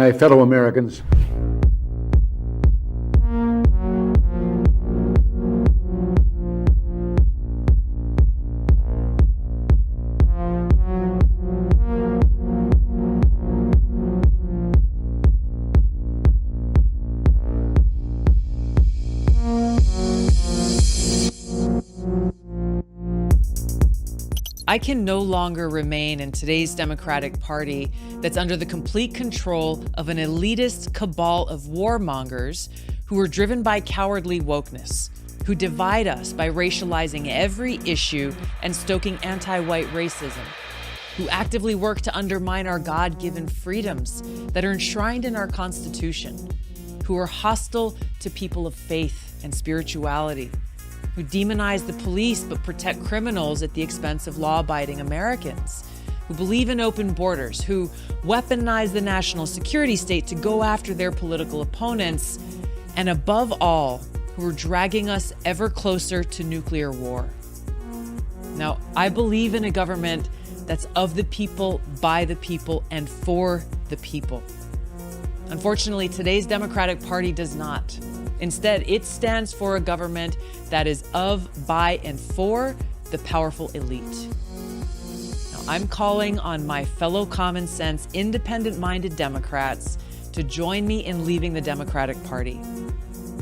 my fellow Americans. I can no longer remain in today's Democratic Party that's under the complete control of an elitist cabal of warmongers who are driven by cowardly wokeness, who divide us by racializing every issue and stoking anti-white racism, who actively work to undermine our God-given freedoms that are enshrined in our Constitution, who are hostile to people of faith and spirituality, who demonize the police but protect criminals at the expense of law-abiding Americans, who believe in open borders, who weaponize the national security state to go after their political opponents, and above all, who are dragging us ever closer to nuclear war. Now, I believe in a government that's of the people, by the people, and for the people. Unfortunately, today's Democratic Party does not. Instead, it stands for a government that is of, by, and for the powerful elite. Now, I'm calling on my fellow common sense, independent-minded Democrats to join me in leaving the Democratic Party.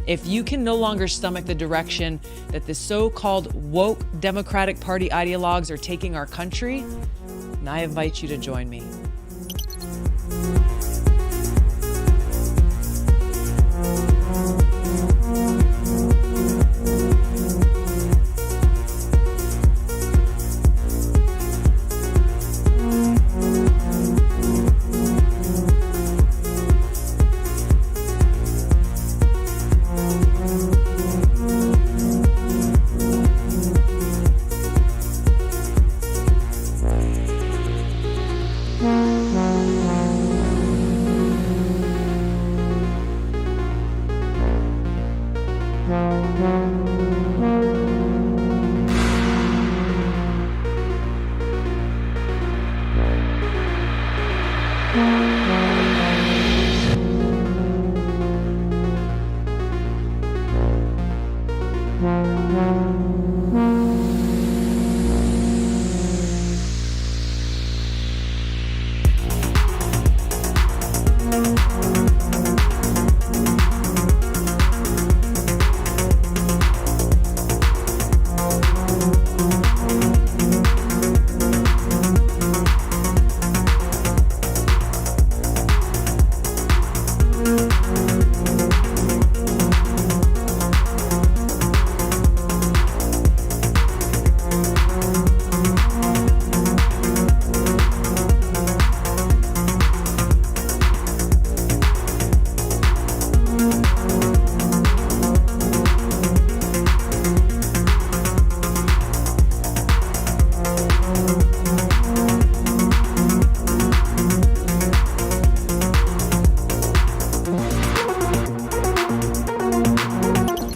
If you can no longer stomach the direction that the so-called woke Democratic Party ideologues are taking our country, then I invite you to join me.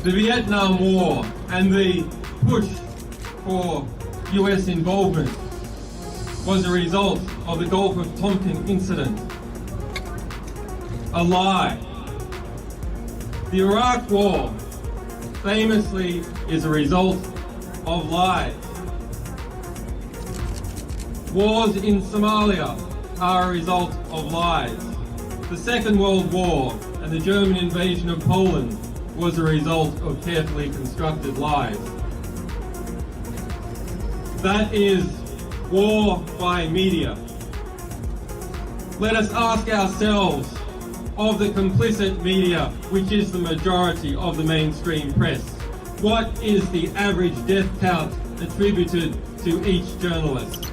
The Vietnam War and the push for US involvement was a result of the Gulf of Tonkin incident. A lie. The Iraq War famously is a result of lies. Wars in Somalia are a result of lies. The Second World War and the German invasion of Poland was a result of carefully constructed lies. That is war by media. Let us ask ourselves, of the complicit media, which is the majority of the mainstream press, what is the average death count attributed to each journalist?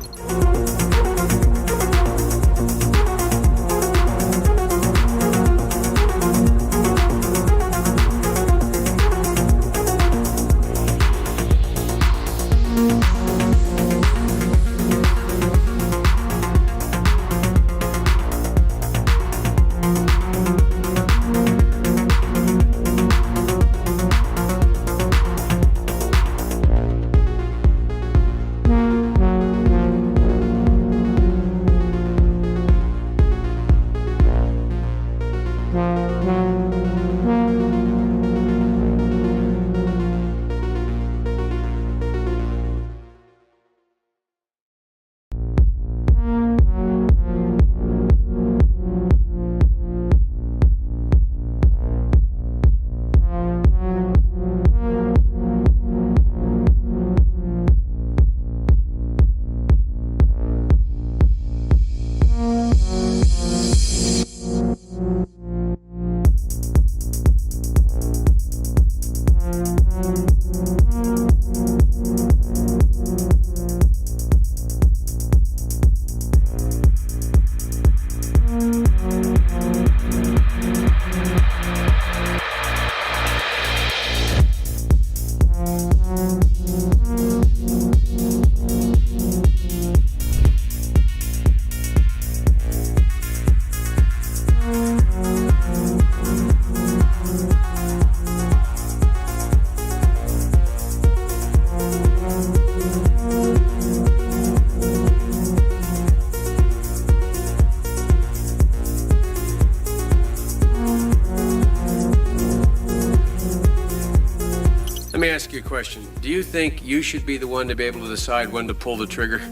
Let me ask you a question. Do you think you should be the one to be able to decide when to pull the trigger?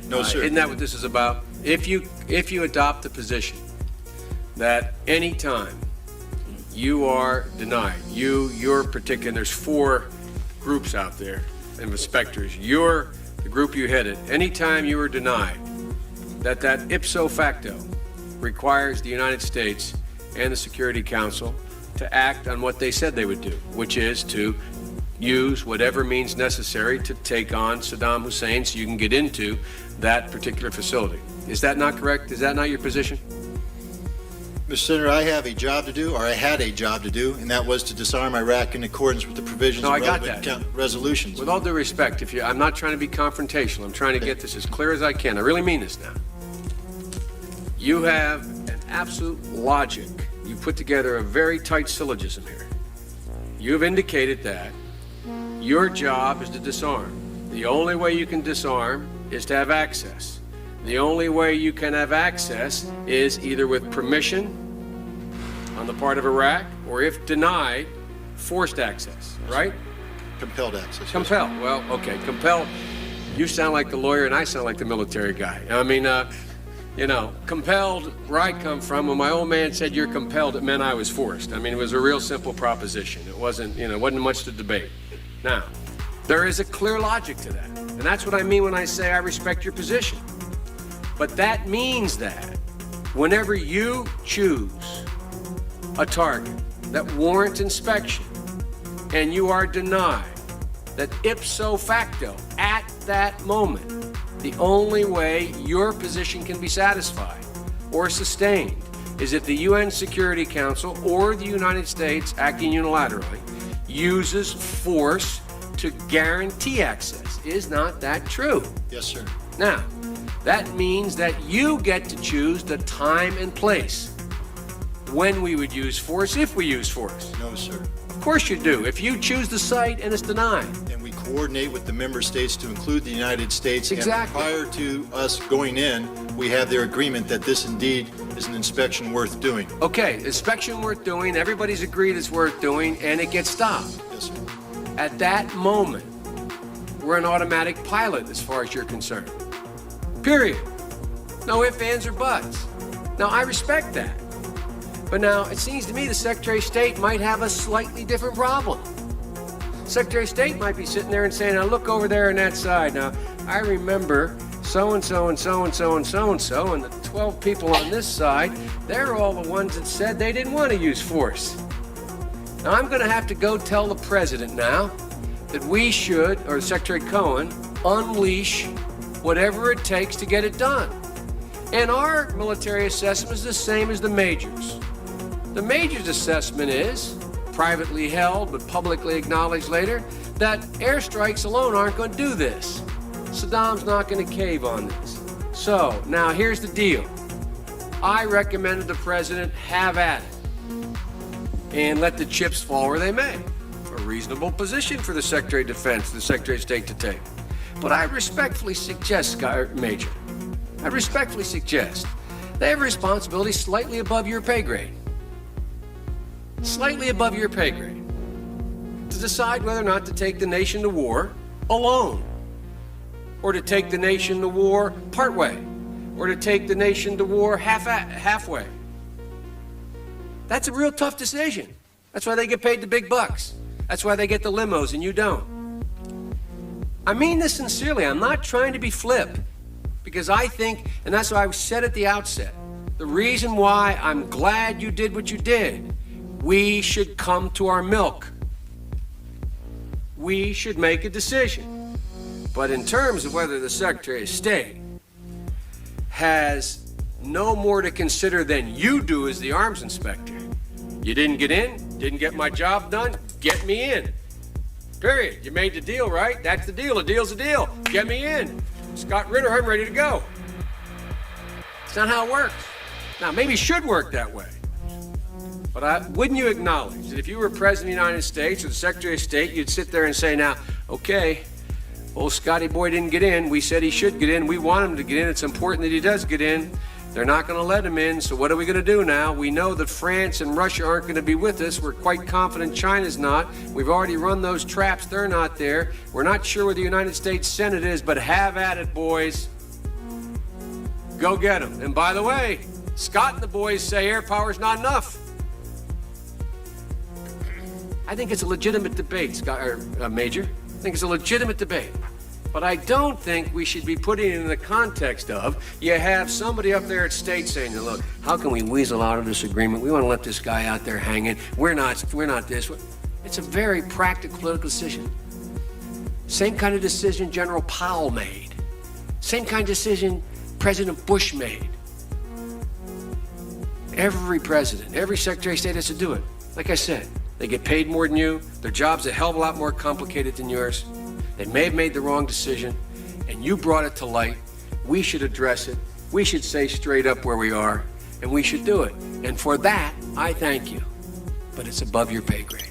No, sir. Isn't that what this is about? If you adopt the position that any time you are denied, your particular, there's 4 groups out there, and inspectors, you're the group you headed, anytime you are denied, that ipso facto requires the United States and the Security Council to act on what they said they would do, which is to use whatever means necessary to take on Saddam Hussein so you can get into that particular facility. Is that not correct? Is that not your position? Mr. Senator, I have a job to do, or I had a job to do, and that was to disarm Iraq in accordance with the provisions of relevant resolutions. With all due respect, I'm not trying to be confrontational. I'm trying to get this as clear as I can. I really mean this now. You have an absolute logic. You put together a very tight syllogism here. You've indicated that your job is to disarm. The only way you can disarm is to have access. The only way you can have access is either with permission on the part of Iraq, or if denied, forced access, right? Compelled access. Compelled. Well, okay, compelled. You sound like the lawyer and I sound like the military guy. I mean, compelled, where I come from, when my old man said you're compelled, it meant I was forced. I mean, it was a real simple proposition. It wasn't much to debate. Now, there is a clear logic to that. And that's what I mean when I say I respect your position. But that means that whenever you choose a target that warrants inspection and you are denied, that ipso facto, at that moment, the only way your position can be satisfied or sustained is if the UN Security Council or the United States, acting unilaterally, uses force to guarantee access. Is not that true? Yes, sir. Now, that means that you get to choose the time and place when we would use force, if we use force. No, sir. Of course you do. If you choose the site and it's denied. And we coordinate with the member states to include the United States. Exactly. And prior to us going in, we have their agreement that this indeed is an inspection worth doing. Okay, inspection worth doing, everybody's agreed it's worth doing, and it gets stopped. Yes, sir. At that moment, we're an automatic pilot as far as you're concerned. Period. No ifs, ands, or buts. Now, I respect that. But now, it seems to me the Secretary of State might have a slightly different problem. Secretary of State might be sitting there and saying, now look over there on that side. Now, I remember so-and-so and so-and-so and so-and-so, and the 12 people on this side, they're all the ones that said they didn't want to use force. Now, I'm going to have to go tell the President now that we should, or Secretary Cohen, unleash whatever it takes to get it done. And our military assessment is the same as the Major's. The Major's assessment is, privately held but publicly acknowledged later, that airstrikes alone aren't going to do this. Saddam's not going to cave on this. So, now here's the deal. I recommended the President have at it and let the chips fall where they may. A reasonable position for the Secretary of Defense, the Secretary of State to take. But I respectfully suggest, Major, they have a responsibility slightly above your pay grade. Slightly above your pay grade. To decide whether or not to take the nation to war alone. Or to take the nation to war partway. Or to take the nation to war halfway. That's a real tough decision. That's why they get paid the big bucks. That's why they get the limos and you don't. I mean this sincerely. I'm not trying to be flip. Because I think, and that's why I said at the outset, the reason why I'm glad you did what you did, we should come to our milk. We should make a decision. But in terms of whether the Secretary of State has no more to consider than you do as the arms inspector, you didn't get in, didn't get my job done, get me in. Period. You made the deal, right? That's the deal. A deal's a deal. Get me in. Scott Ritter, I'm ready to go. It's not how it works. Now, maybe it should work that way. But wouldn't you acknowledge that if you were President of the United States or the Secretary of State, you'd sit there and say, now, okay, old Scotty boy didn't get in. We said he should get in. We want him to get in. It's important that he does get in. They're not going to let him in, so what are we going to do now? We know that France and Russia aren't going to be with us. We're quite confident China's not. We've already run those traps. They're not there. We're not sure where the United States Senate is, but have at it, boys. Go get them. And by the way, Scott and the boys say air power's not enough. I think it's a legitimate debate, Scott, Major. I think it's a legitimate debate. But I don't think we should be putting it in the context of you have somebody up there at state saying, look, how can we weasel out of this agreement? We want to let this guy out there hanging. We're not this. It's a very practical political decision. Same kind of decision General Powell made. Same kind of decision President Bush made. Every president, every Secretary of State has to do it. Like I said, they get paid more than you. Their job's a hell of a lot more complicated than yours. They may have made the wrong decision, and you brought it to light. We should address it. We should say straight up where we are, and we should do it. And for that, I thank you. But it's above your pay grade.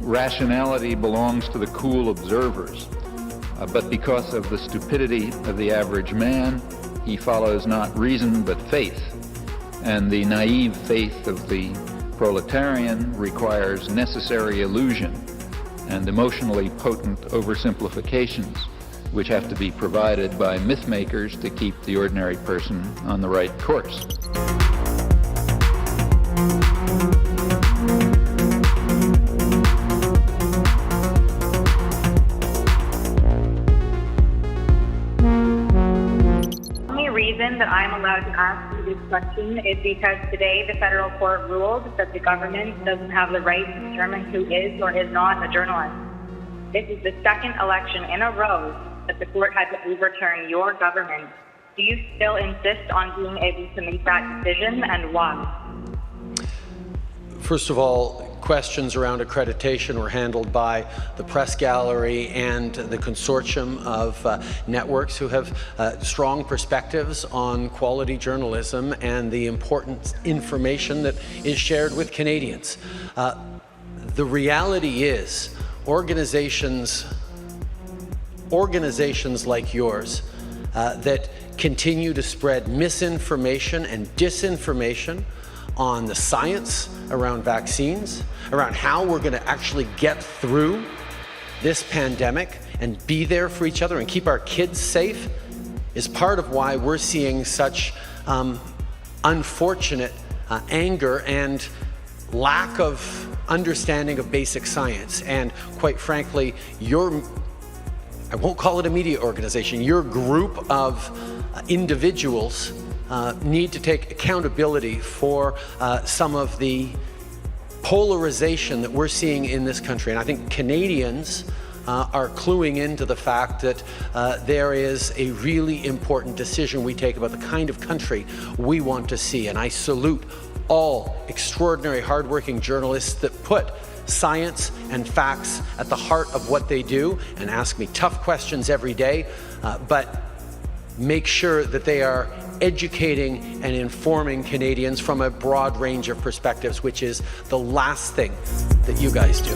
Rationality belongs to the cool observers, but because of the stupidity of the average man, he follows not reason but faith, and the naive faith of the proletarian requires necessary illusion and emotionally potent oversimplifications, which have to be provided by myth makers to keep the ordinary person on the right course. That I'm allowed to ask you this question is because today the federal court ruled that the government doesn't have the right to determine who is or is not a journalist. This is the second election in a row that the court had to overturn your government. Do you still insist on being able to make that decision, and why? First of all, questions around accreditation were handled by the press gallery and the consortium of networks who have strong perspectives on quality journalism and the important information that is shared with Canadians. The reality is organizations like yours that continue to spread misinformation and disinformation on the science around vaccines, around how we're going to actually get through this pandemic and be there for each other and keep our kids safe, is part of why we're seeing such unfortunate anger and lack of understanding of basic science. And quite frankly, I won't call it a media organization, your group of individuals need to take accountability for some of the polarization that we're seeing in this country. And I think Canadians are cluing into the fact that there is a really important decision we take about the kind of country we want to see. And I salute all extraordinary, hardworking journalists that put science and facts at the heart of what they do and ask me tough questions every day, but make sure that they are educating and informing Canadians from a broad range of perspectives, which is the last thing that you guys do.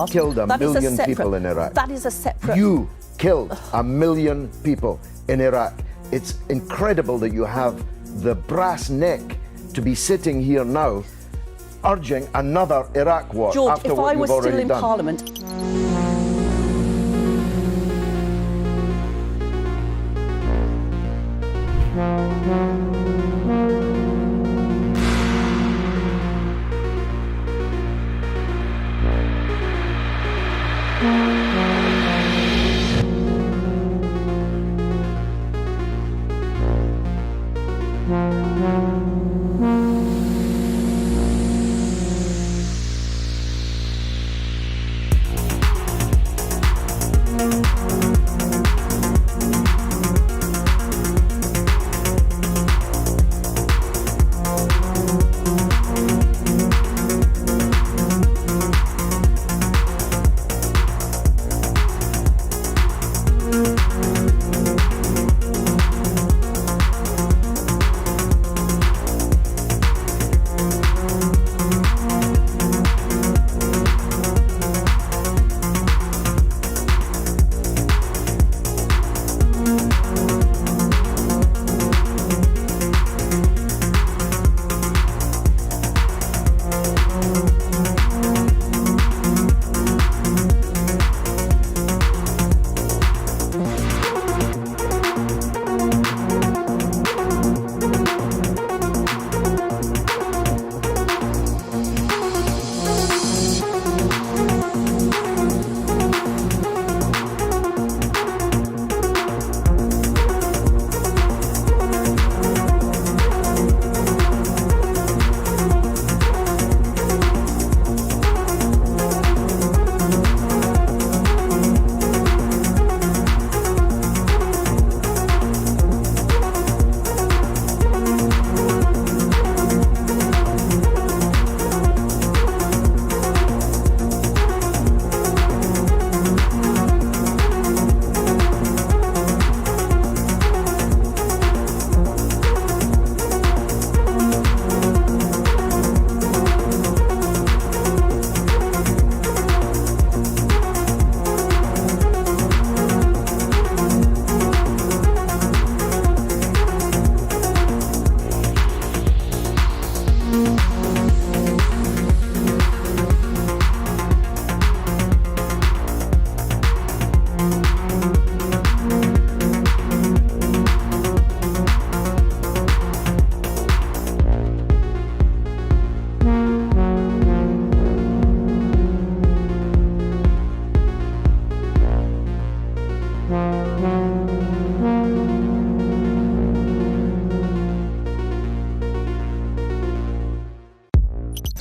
Killed a million people in Iraq. That is a separate... You killed 1 million people in Iraq. It's incredible that you have the brass neck to be sitting here now urging another Iraq war. George, after if what I was you've already still in done. Parliament...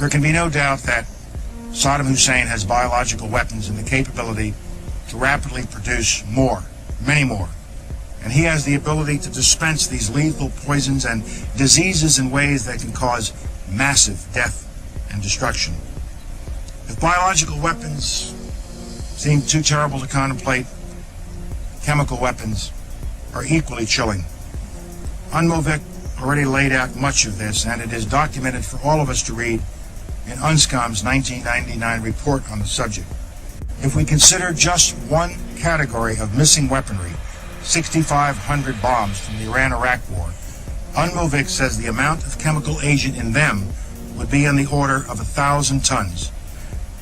There can be no doubt that Saddam Hussein has biological weapons and the capability to rapidly produce more, many more. And he has the ability to dispense these lethal poisons and diseases in ways that can cause massive death and destruction. If biological weapons seem too terrible to contemplate, chemical weapons are equally chilling. UNMOVIC already laid out much of this, and it is documented for all of us to read in UNSCOM's 1999 report on the subject. If we consider just one category of missing weaponry, 6,500 bombs from the Iran-Iraq war, UNMOVIC says the amount of chemical agent in them would be on the order of 1,000 tons.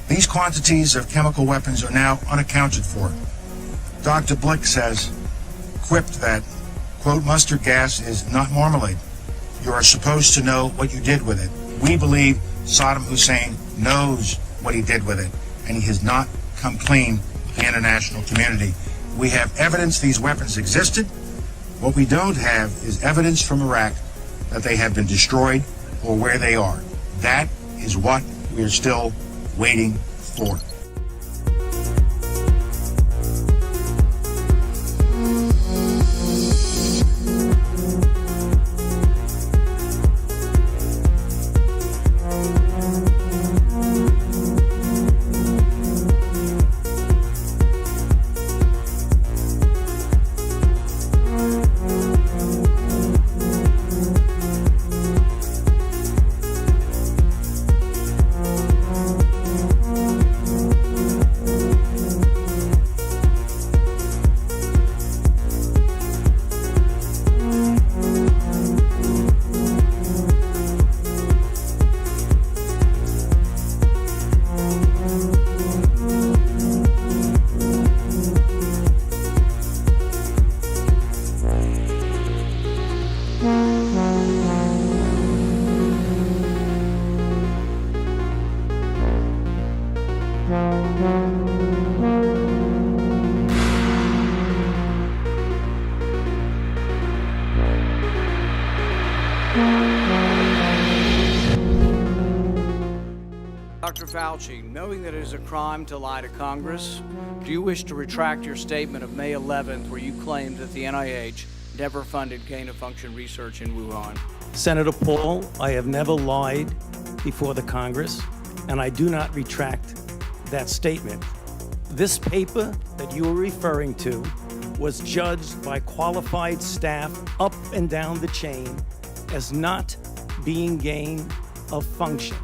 These quantities of chemical weapons are now unaccounted for. Dr. Blick says, quipped that, quote, mustard gas is not marmalade. You are supposed to know what you did with it. We believe Saddam Hussein knows what he did with it, and he has not come clean with the international community. We have evidence these weapons existed. What we don't have is evidence from Iraq that they have been destroyed or where they are. That is what we are still waiting for. Dr. Fauci, knowing that it is a crime to lie to Congress, do you wish to retract your statement of May 11th where you claimed that the NIH never funded gain-of-function research in Wuhan? Senator Paul, I have never lied before the Congress, and I do not retract that statement. This paper that you are referring to was judged by qualified staff up and down the chain as not being gain of function.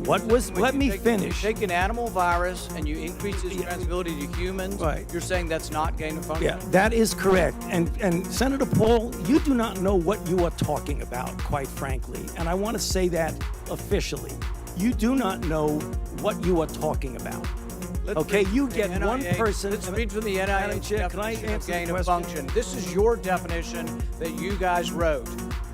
Let me finish. You take an animal virus and you increase its transmissibility to humans, right. You're saying that's not gain of function? Yeah, that is correct. And Senator Paul, you do not know what you are talking about, quite frankly. And I want to say that officially. You do not know what you are talking about. You get NIH, one person. Let's read from the NIH definition of gain of function. This is your definition that you guys wrote.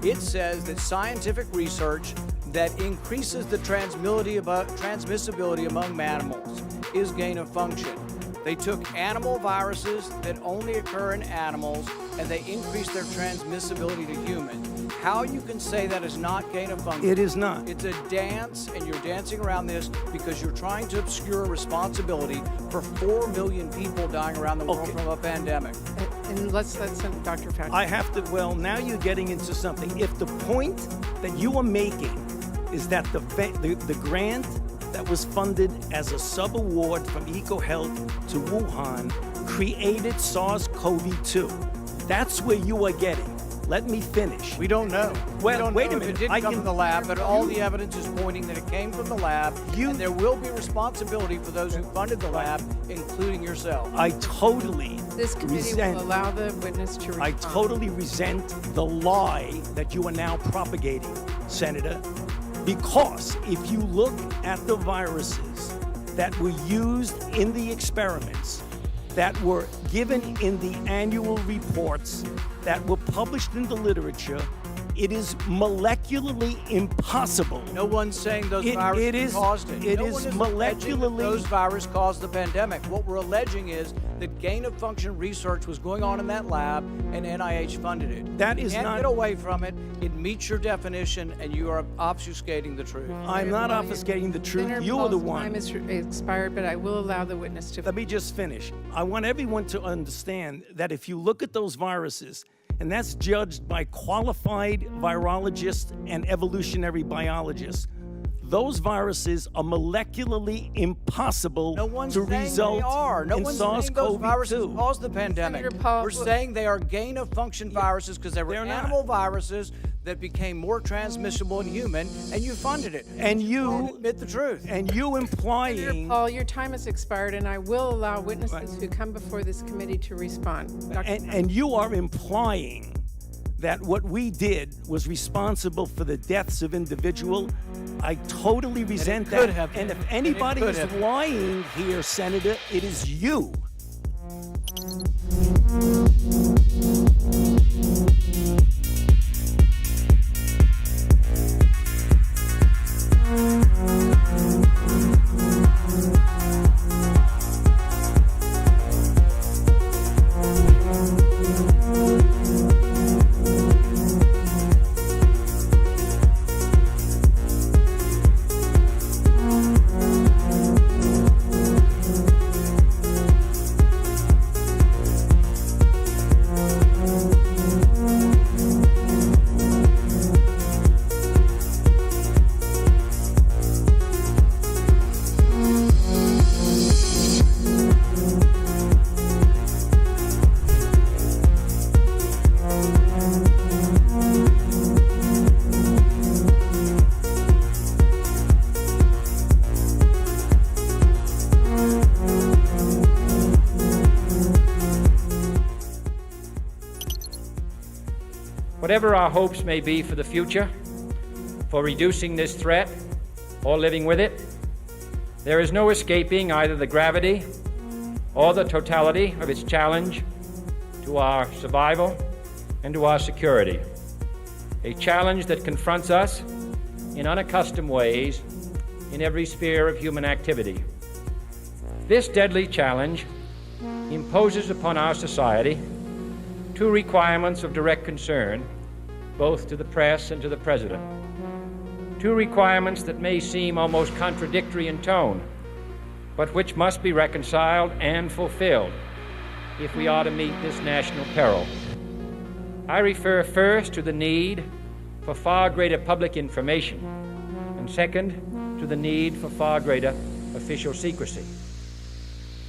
It says that scientific research that increases the transmissibility among animals is gain of function. They took animal viruses that only occur in animals and they increased their transmissibility to humans. How you can say that is not gain of function? It is not. It's a dance, and you're dancing around this because you're trying to obscure responsibility for 4 million people dying around the world from a pandemic. And let's send Dr. Fauci. I have to, well, now you're getting into something. If the point that you are making is that the grant that was funded as a sub-award from EcoHealth to Wuhan created SARS-CoV-2. That's where you are getting. Let me finish. We don't know. Well, wait a minute. It did come from the lab, but all the evidence is pointing that it came from the lab, and there will be responsibility for those who funded the lab, including yourself. I totally This committee will allow the witness to respond. I totally resent the lie that you are now propagating, Senator, because if you look at the viruses that were used in the experiments, that were given in the annual reports, that were published in the literature, it is molecularly impossible. No one's saying those viruses caused it. It no is one is molecularly. Those viruses caused the pandemic. What we're alleging is that gain-of-function research was going on in that lab, and NIH funded it. That is not. You can't not. get away from it. It meets your definition, and you are obfuscating the truth. I'm not obfuscating the truth. Senator You are the Paul's one. time is expired, but I will allow the witness to. Let me just finish. I want everyone to understand that if you look at those viruses, and that's judged by qualified virologists and evolutionary biologists, those viruses are molecularly impossible to result in SARS-CoV-2. Those viruses caused the pandemic. We're saying they are gain-of-function viruses because they were animal viruses that became more transmissible and human, and you funded it. And you admit the truth. And you implying... Senator Paul, your time has expired, and I will allow witnesses who come before this committee to respond. And you are implying that what we did was responsible for the deaths of individual. I totally resent that. And if anybody is lying here, Senator, it is you. Whatever our hopes may be for the future, for reducing this threat or living with it, there is no escaping either the gravity or the totality of its challenge to our survival and to our security. A challenge that confronts us in unaccustomed ways in every sphere of human activity. This deadly challenge imposes upon our society two requirements of direct concern, both to the press and to the President. Two requirements that may seem almost contradictory in tone, but which must be reconciled and fulfilled if we are to meet this national peril. I refer first to the need for far greater public information, and second, to the need for far greater official secrecy.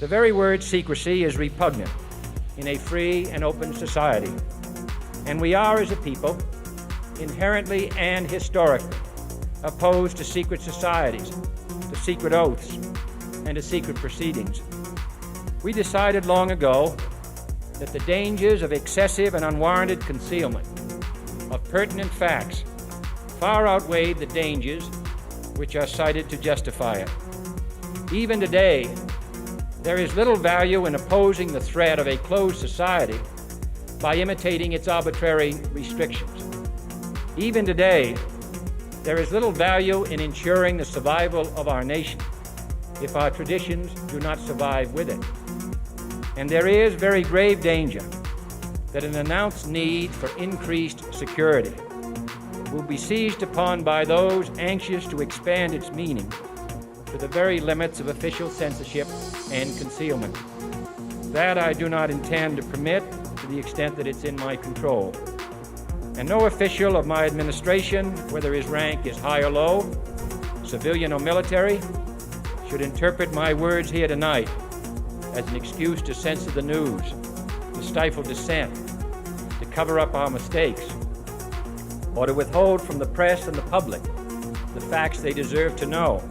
The very word secrecy is repugnant in a free and open society, and we are, as a people, inherently and historically opposed to secret societies, to secret oaths, and to secret proceedings. We decided long ago that the dangers of excessive and unwarranted concealment of pertinent facts far outweighed the dangers which are cited to justify it. Even today, there is little value in opposing the threat of a closed society by imitating its arbitrary restrictions. Even today, there is little value in ensuring the survival of our nation if our traditions do not survive with it. And there is very grave danger that an announced need for increased security will be seized upon by those anxious to expand its meaning to the very limits of official censorship and concealment. That I do not intend to permit to the extent that it's in my control. And no official of my administration, whether his rank is high or low, civilian or military, should interpret my words here tonight as an excuse to censor the news, to stifle dissent, to cover up our mistakes, or to withhold from the press and the public the facts they deserve to know.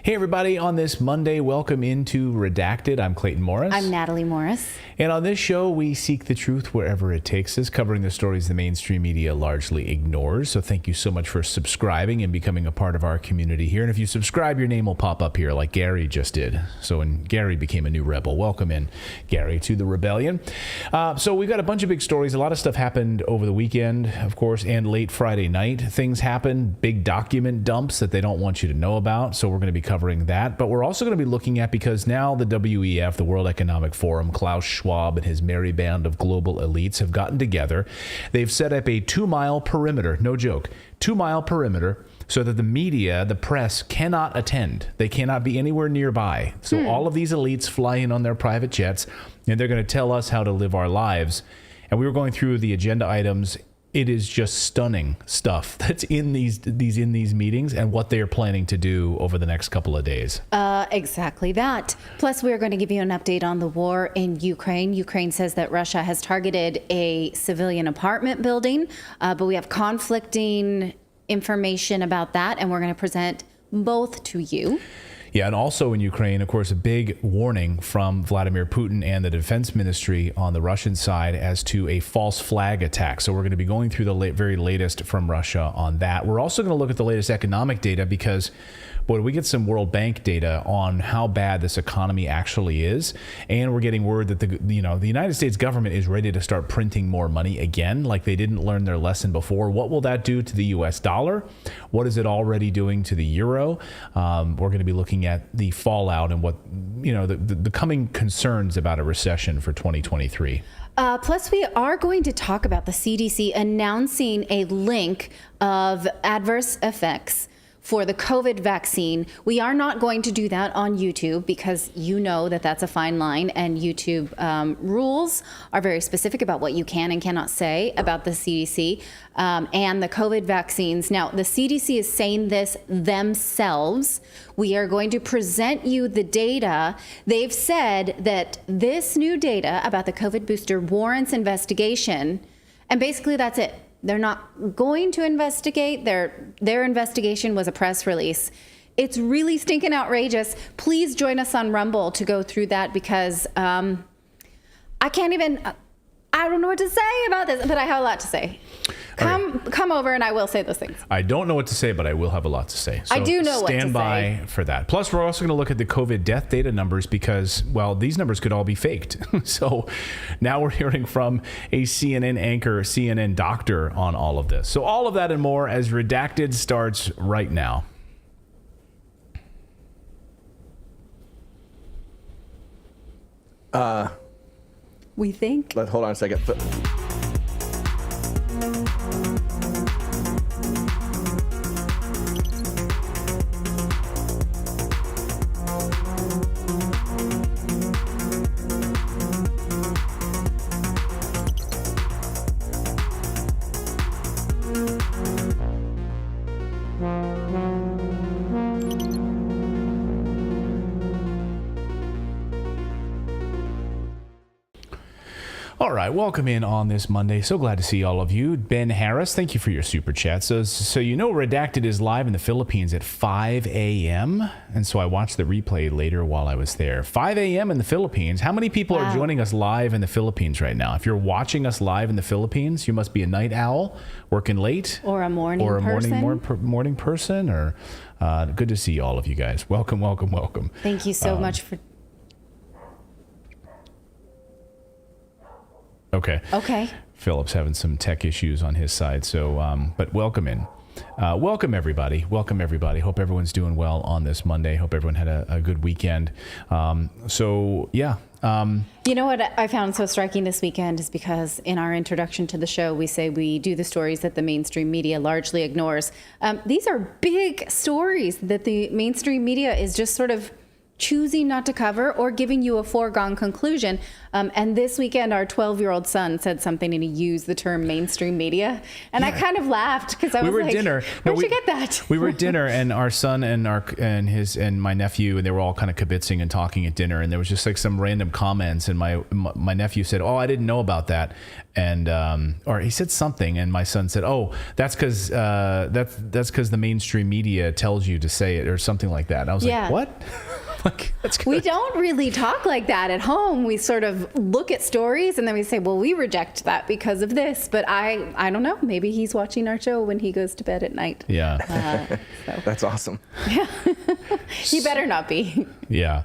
Hey everybody, on this Monday, welcome into Redacted. I'm Clayton Morris. I'm Natali Morris. And on this show, we seek the truth wherever it takes us, covering the stories the mainstream media largely ignores. So thank you so much for subscribing and becoming a part of our community here. And if you subscribe, your name will pop up here like Gary just did. So when Gary became a new rebel, welcome in, Gary, to the rebellion. So we've got a bunch of big stories. A lot of stuff happened over the weekend, of course, and late Friday night. Things happen, big document dumps that they don't want you to know about. So we're going to be covering that. But we're also going to be looking at, because now the WEF, the World Economic Forum, Klaus Schwab and his merry band of global elites have gotten together. They've set up a 2-mile perimeter, no joke, 2-mile perimeter, so that the media, the press, cannot attend. They cannot be anywhere nearby. So all of these elites fly in on their private jets, and they're going to tell us how to live our lives. And we were going through the agenda items. It is just stunning stuff that's in these meetings and what they are planning to do over the next couple of days. Exactly that. Plus, we're going to give you an update on the war in Ukraine. Ukraine says that Russia has targeted a civilian apartment building, but we have conflicting information about that, and we're going to present both to you. Yeah, and also in Ukraine, of course, a big warning from Vladimir Putin and the defense ministry on the Russian side as to a false flag attack. So we're going to be going through the very latest from Russia on that. We're also going to look at the latest economic data because, boy, we get some World Bank data on how bad this economy actually is. And we're getting word that the United States government is ready to start printing more money again, like they didn't learn their lesson before. What will that do to the U.S. dollar? What is it already doing to the euro? We're going to be looking at the fallout and what, the coming concerns about a recession for 2023. Plus, we are going to talk about the CDC announcing a link of adverse effects for the COVID vaccine. We are not going to do that on YouTube because you know that that's a fine line, and YouTube rules are very specific about what you can and cannot say about the CDC and the COVID vaccines. Now, the CDC is saying this themselves. We are going to present you the data. They've said that this new data about the COVID booster warrants investigation, and basically that's it. They're not going to investigate. Their investigation was a press release. It's really stinking outrageous. Please join us on Rumble to go through that because I don't know what to say about this, but I have a lot to say. Come over and I will say those things. I don't know what to say, but I will have a lot to say. So I do know what to say. Stand by for that. Plus, we're also going to look at the COVID death data numbers because, well, these numbers could all be faked. So now we're hearing from a CNN anchor, CNN doctor on all of this. So all of that and more as Redacted starts right now. We think. Hold on a second. All right, welcome in on this Monday. So glad to see all of you. Ben Harris, thank you for your super chat. So Redacted is live in the Philippines at 5 a.m. And so I watched the replay later while I was there. 5 a.m. in the Philippines. How many people are joining us live in the Philippines right now? If you're watching us live in the Philippines, you must be a night owl, working late. Or a morning person. Or good to see all of you guys. Welcome, welcome, welcome. Thank you so much for... Okay. Philip's having some tech issues on his side, so but welcome in. Welcome everybody. Hope everyone's doing well on this Monday. Hope everyone had a good weekend. You know what I found so striking this weekend is because in our introduction to the show, we say we do the stories that the mainstream media largely ignores. These are big stories that the mainstream media is just sort of choosing not to cover or giving you a foregone conclusion. And this weekend, our 12-year-old son said something and he used the term mainstream media. And I kind of laughed because I was like, where'd you get that? We were at dinner and our son and my nephew, and they were all kind of kibitzing and talking at dinner. And there was just like some random comments. And my nephew said, "Oh, I didn't know about that." And or he said something, and my son said, "Oh, that's because the mainstream media tells you to say it," or something like that. And I was like, "What?" Like, that's good. We don't really talk like that at home. We sort of look at stories and then we say, well, we reject that because of this. But I don't know. Maybe he's watching our show when he goes to bed at night. Yeah. That's awesome. Yeah. He better not be. Yeah.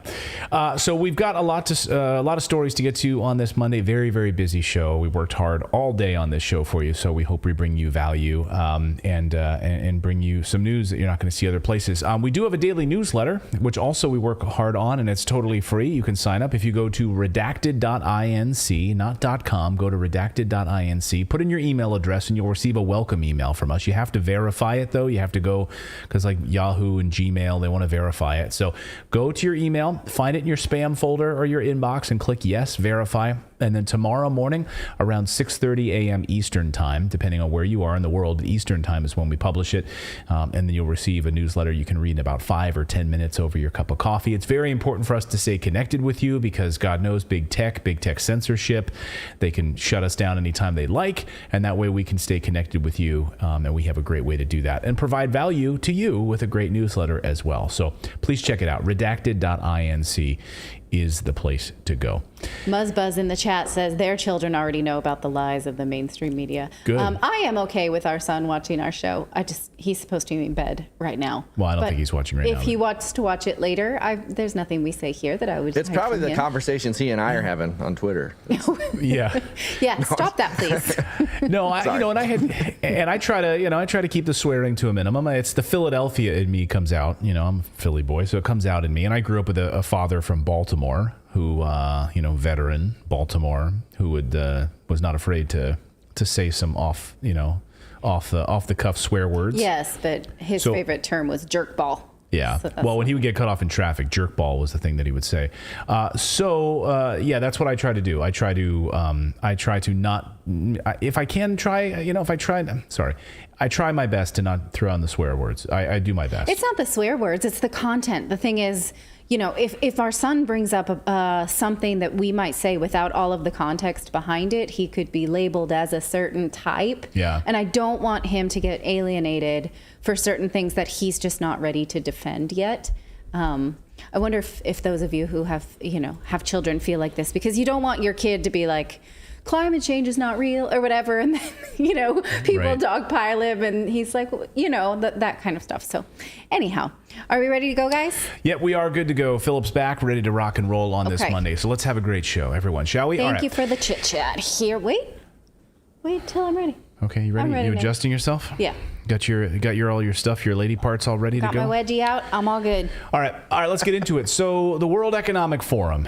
So we've got a lot of stories to get to on this Monday. Very, very busy show. We worked hard all day on this show for you, so we hope we bring you value and bring you some news that you're not going to see other places. We do have a daily newsletter, which also we work hard on, and it's totally free. You can sign up if you go to redacted.inc, not .com. Go to redacted.inc. Put in your email address, and you'll receive a welcome email from us. You have to verify it, though. You have to go, because like Yahoo and Gmail, they want to verify it. So go to your email, find it in your spam folder or your inbox, and click yes, verify. And then tomorrow morning around 6:30 a.m. Eastern time, depending on where you are in the world, Eastern time is when we publish it. And then you'll receive a newsletter you can read in about 5 or 10 minutes over your cup of coffee. It's very important for us to stay connected with you because God knows big tech censorship, they can shut us down anytime they like. And that way we can stay connected with you. And we have a great way to do that and provide value to you with a great newsletter as well. So please check it out. Redacted.inc is the place to go. Muzzbuzz in the chat says their children already know about the lies of the mainstream media. Good. I am okay with our son watching our show. He's supposed to be in bed right now. Well, I don't think he's watching right now. If he wants to watch it later, there's nothing we say here that I would. It's probably the conversations he and I are having on Twitter. Yeah. Yeah. Stop that, please. No, I try to keep the swearing to a minimum. It's the Philadelphia in me comes out. I'm a Philly boy, so it comes out in me. And I grew up with a father from Baltimore who, veteran Baltimore, who was not afraid to say some off the cuff swear words. Yes, but his favorite term was jerk ball. Yeah. So well, when he would get cut off in traffic, jerk ball was the thing that he would say. That's what I try to do. I try to not, if I can try, I try my best to not throw on the swear words. I do my best. It's not the swear words, it's the content. The thing is, if our son brings up something that we might say without all of the context behind it, he could be labeled as a certain type. Yeah. And I don't want him to get alienated for certain things that he's just not ready to defend yet. I wonder if those of you who have children feel like this, because you don't want your kid to be like, climate change is not real or whatever. And then, people right. dogpile him and he's like, that kind of stuff. So anyhow, are we ready to go, guys? Yeah, we are good to go. Philip's back, ready to rock and roll on this Monday. So let's have a great show, everyone, shall we? Thank you for the chit chat here. Wait till I'm ready. Okay, you ready? I'm ready you now. Adjusting yourself? Yeah. Got your all your stuff, your lady parts all ready to go? Got my wedgie out. I'm all good. All right, let's get into it. So the World Economic Forum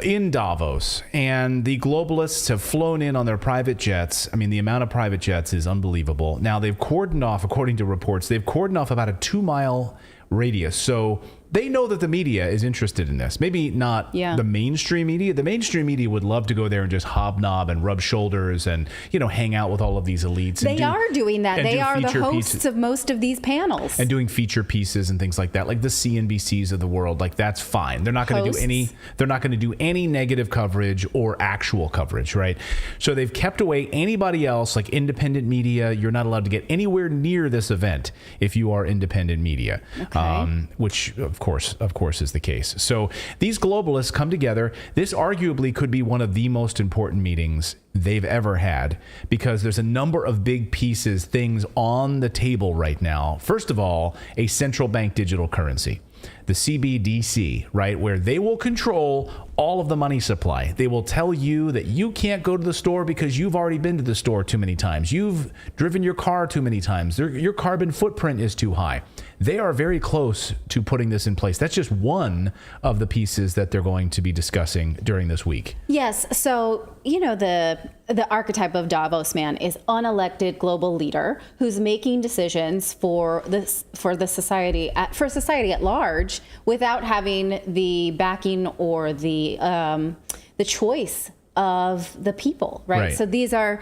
in Davos, and the globalists have flown in on their private jets. I mean, the amount of private jets is unbelievable. Now, they've cordoned off, according to reports, about a 2-mile radius. So they know that the media is interested in this. Maybe not the mainstream media. The mainstream media would love to go there and just hobnob and rub shoulders and, hang out with all of these elites. They are doing that. They are the hosts of most of these panels. And doing feature pieces and things like that, like the CNBCs of the world. Like, that's fine. They're not going to do any negative coverage or actual coverage, right? So they've kept away anybody else, like independent media. You're not allowed to get anywhere near this event if you are independent media, which of course is the case. So these globalists come together. This arguably could be one of the most important meetings they've ever had, because there's a number of big things on the table right now. First of all, a central bank digital currency, the CBDC, right, where they will control all of the money supply. They will tell you that you can't go to the store because you've already been to the store too many times. You've driven your car too many times. Your carbon footprint is too high. They are very close to putting this in place. That's just one of the pieces that they're going to be discussing during this week. Yes. So, the archetype of Davos man is unelected global leader who's making decisions for society at large without having the backing or the choice of the people, right? So these are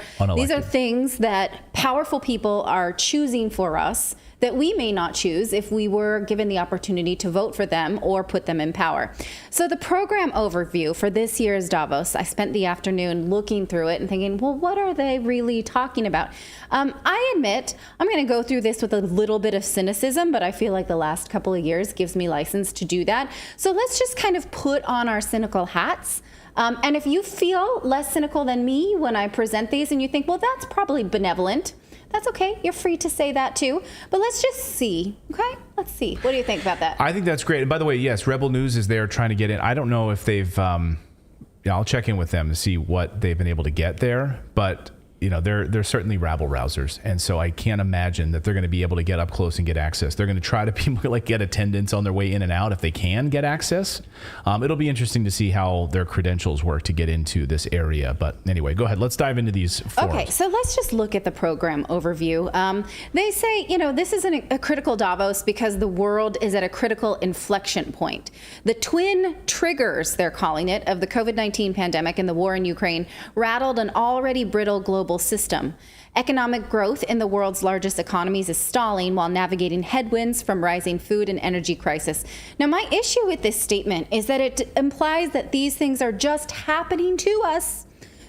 things that powerful people are choosing for us that we may not choose if we were given the opportunity to vote for them or put them in power. So the program overview for this year's Davos, I spent the afternoon looking through it and thinking, well, what are they really talking about? I admit I'm going to go through this with a little bit of cynicism, but I feel like the last couple of years gives me license to do that. So let's just kind of put on our cynical hats. And if you feel less cynical than me when I present these and you think, well, that's probably benevolent, that's okay. You're free to say that too. But let's just see, okay? Let's see. What do you think about that? I think that's great. And by the way, yes, Rebel News is there trying to get in. I don't know if they've, I'll check in with them to see what they've been able to get there. But, you know, they're certainly rabble rousers. And so I can't imagine that they're going to be able to get up close and get access. They're going to try to get attendance on their way in and out if they can get access. It'll be interesting to see how their credentials work to get into this area. But anyway, go ahead. Let's dive into these forums. Okay, so let's just look at the program overview. They say, you know, this is a critical Davos because the world is at a critical inflection point. The twin triggers, they're calling it, of the COVID-19 pandemic and the war in Ukraine rattled an already brittle global system. Economic growth in the world's largest economies is stalling while navigating headwinds from rising food and energy crisis. Now, my issue with this statement is that it implies that these things are just happening to us,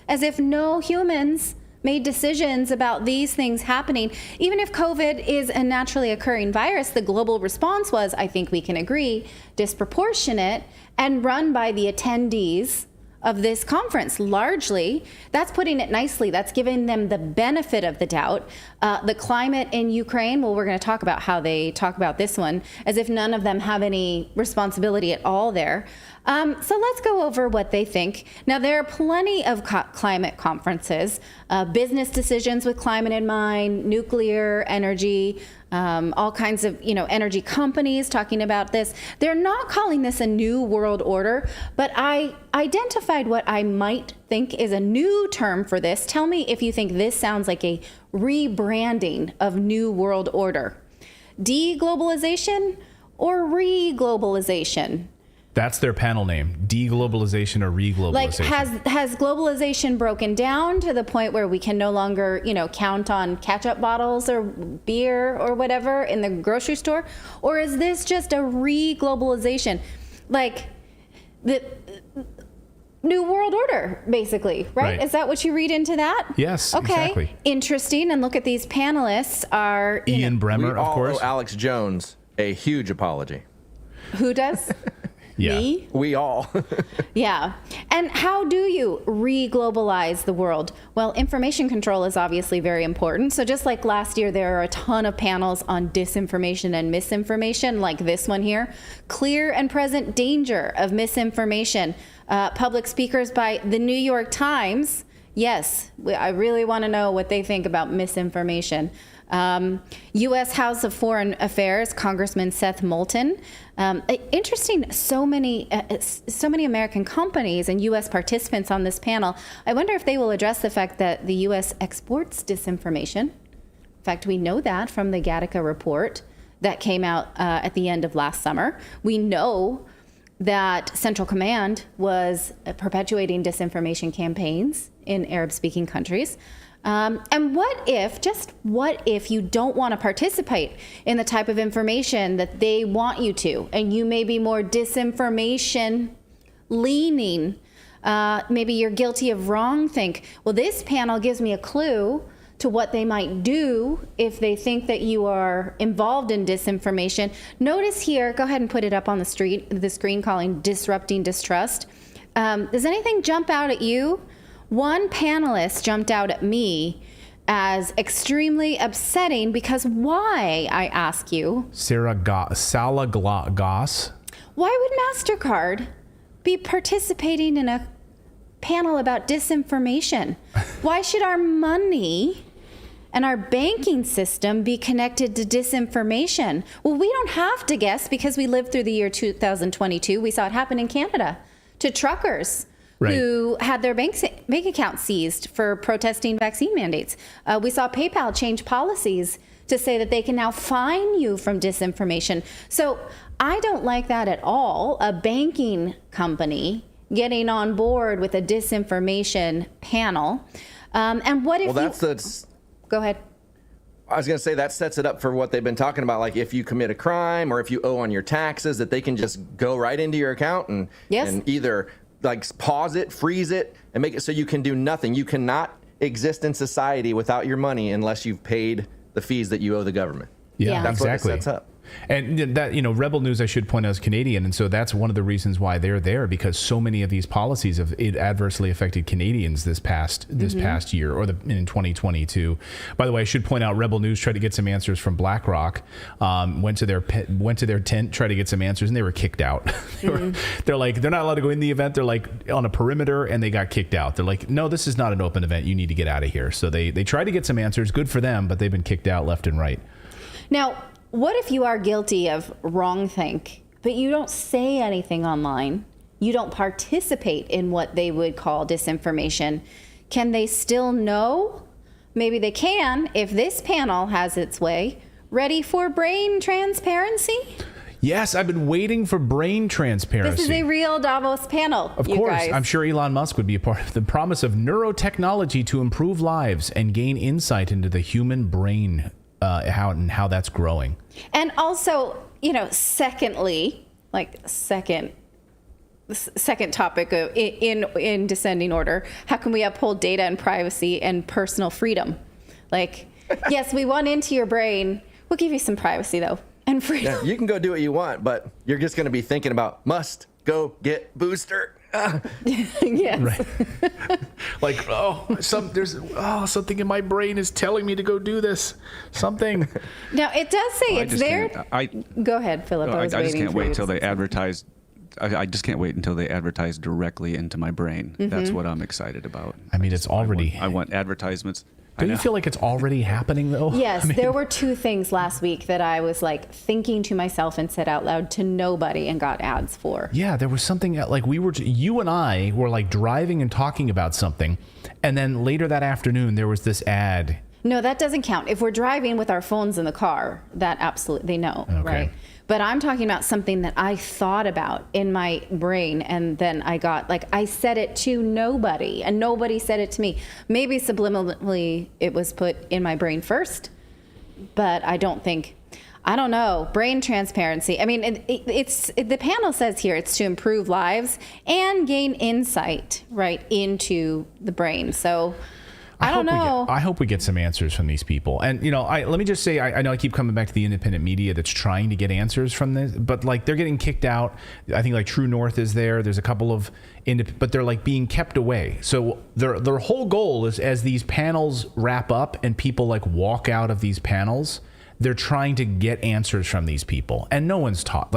as if no humans made decisions about these things happening. Even if COVID is a naturally occurring virus, the global response was, I think we can agree, disproportionate and run by the attendees of this conference. Largely, that's putting it nicely. That's giving them the benefit of the doubt. The climate in Ukraine, well, we're going to talk about how they talk about this one, as if none of them have any responsibility at all there. So let's go over what they think. Now, there are plenty of climate conferences, business decisions with climate in mind, nuclear energy, all kinds of, energy companies talking about this. They're not calling this a new world order, but I identified what I might think is a new term for this. Tell me if you think this sounds like a rebranding of new world order. Deglobalization or re-globalization? That's their panel name, deglobalization or reglobalization. Like, has globalization broken down to the point where we can no longer, count on ketchup bottles or beer or whatever in the grocery store? Or is this just a re-globalization? Like the new world order, basically, right? Is that what you read into that? Yes, okay. Exactly. Interesting. And look at these panelists are... Ian Bremmer, of course. Alex Jones, a huge apology. Who does? Yeah. Me? We all. Yeah. And how do you re-globalize the world? Well, information control is obviously very important. So just like last year, there are a ton of panels on disinformation and misinformation, like this one here. Clear and present danger of misinformation. Public speakers by the New York Times. Yes, I really want to know what they think about misinformation. U.S. House of Foreign Affairs, Congressman Seth Moulton. Interesting, so many American companies and U.S. participants on this panel. I wonder if they will address the fact that the U.S. exports disinformation. In fact, we know that from the Gattaca report that came out at the end of last summer. We know that Central Command was perpetuating disinformation campaigns in Arab-speaking countries. And what if you don't want to participate in the type of information that they want you to, and you may be more disinformation leaning, maybe you're guilty of wrongthink. Well, this panel gives me a clue to what they might do if they think that you are involved in disinformation. Notice here, go ahead and put it up on the screen, calling disrupting distrust. Does anything jump out at you? One panelist jumped out at me as extremely upsetting because why, I ask you? Sarah Goss. Why would MasterCard be participating in a panel about disinformation? Why should our money and our banking system be connected to disinformation? Well, we don't have to guess because we lived through the year 2022. We saw it happen in Canada to truckers. Right. Who had their bank accounts seized for protesting vaccine mandates. We saw PayPal change policies to say that they can now fine you from disinformation. So I don't like that at all. A banking company getting on board with a disinformation panel. And what if Well, that's Go ahead. I was going to say that sets it up for what they've been talking about. Like if you commit a crime or if you owe on your taxes, that they can just go right into your account and either like pause it, freeze it, and make it so you can do nothing. You cannot exist in society without your money unless you've paid the fees that you owe the government. Yeah, that's exactly. what it sets up. And that, Rebel News, I should point out, is Canadian, and so that's one of the reasons why they're there, because so many of these policies have adversely affected Canadians this past year, or in 2022. By the way, I should point out, Rebel News tried to get some answers from BlackRock, went to their tent, tried to get some answers, and they were kicked out. They're like, they're not allowed to go in the event. They're like on a perimeter, and they got kicked out. They're like, no, this is not an open event. You need to get out of here. So they tried to get some answers. Good for them, but they've been kicked out left and right. Now, what if you are guilty of wrongthink, but you don't say anything online? You don't participate in what they would call disinformation. Can they still know? Maybe they can if this panel has its way. Ready for brain transparency? Yes, I've been waiting for brain transparency. This is a real Davos panel. Of course, guys. I'm sure Elon Musk would be a part of the promise of neurotechnology to improve lives and gain insight into the human brain. How that's growing. And also, secondly, second topic in descending order, how can we uphold data and privacy and personal freedom? Yes, we want into your brain. We'll give you some privacy, though, and freedom. Yeah, you can go do what you want, but you're just going to be thinking about must go get booster. Yes. Right. There's something in my brain is telling me to go do this. Something. Now it does say it's there. Go ahead, Philip. I just can't wait until they advertise. I just can't wait until they advertise directly into my brain. That's what I'm excited about. I mean, it's already. I want advertisements. Don't you feel like it's already happening, though? Yes, there were two things last week that I was thinking to myself and said out loud to nobody and got ads for. Yeah, there was something you and I were driving and talking about something, and then later that afternoon there was this ad. No, that doesn't count. If we're driving with our phones in the car, that absolutely no, okay. Right? But I'm talking about something that I thought about in my brain, and then I got, I said it to nobody, and nobody said it to me. Maybe subliminally it was put in my brain first, but I don't know. Brain transparency. I mean, the panel says here it's to improve lives and gain insight, right, into the brain. So I don't know. I hope we get some answers from these people. And, let me just say, I know I keep coming back to the independent media that's trying to get answers from this, but they're getting kicked out. I think True North is there. There's a couple of, but they're being kept away. So their whole goal is, as these panels wrap up and people walk out of these panels, they're trying to get answers from these people. And no one's taught.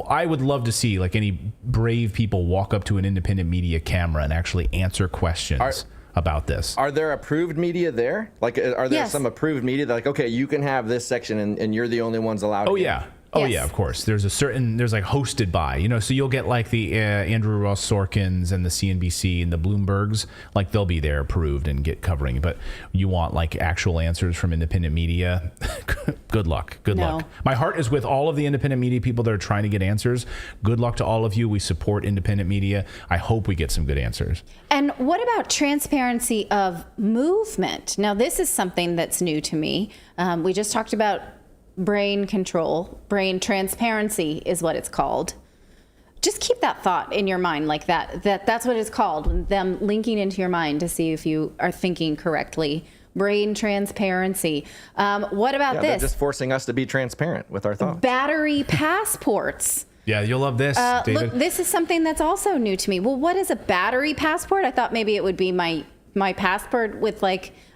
I would love to see any brave people walk up to an independent media camera and actually answer questions about this. Are there approved media there? Are there some approved media that okay, you can have this section and you're the only ones allowed? Oh, yeah. Oh, yeah, of course. There's hosted by, so you'll get the Andrew Ross Sorkins and the CNBC and the Bloombergs, they'll be there approved and get covering. But you want actual answers from independent media? Good luck. Good luck. My heart is with all of the independent media people that are trying to get answers. Good luck to all of you. We support independent media. I hope we get some good answers. And what about transparency of movement? Now, this is something that's new to me. We just talked about brain control. Brain transparency is what it's called. Just keep that thought in your mind that's what it's called, them linking into your mind to see if you are thinking correctly. Brain transparency. What about this? They're just forcing us to be transparent with our thoughts. Battery passports. Yeah, you'll love this, David. Look, this is something that's also new to me. Well, what is a battery passport? I thought maybe it would be my passport with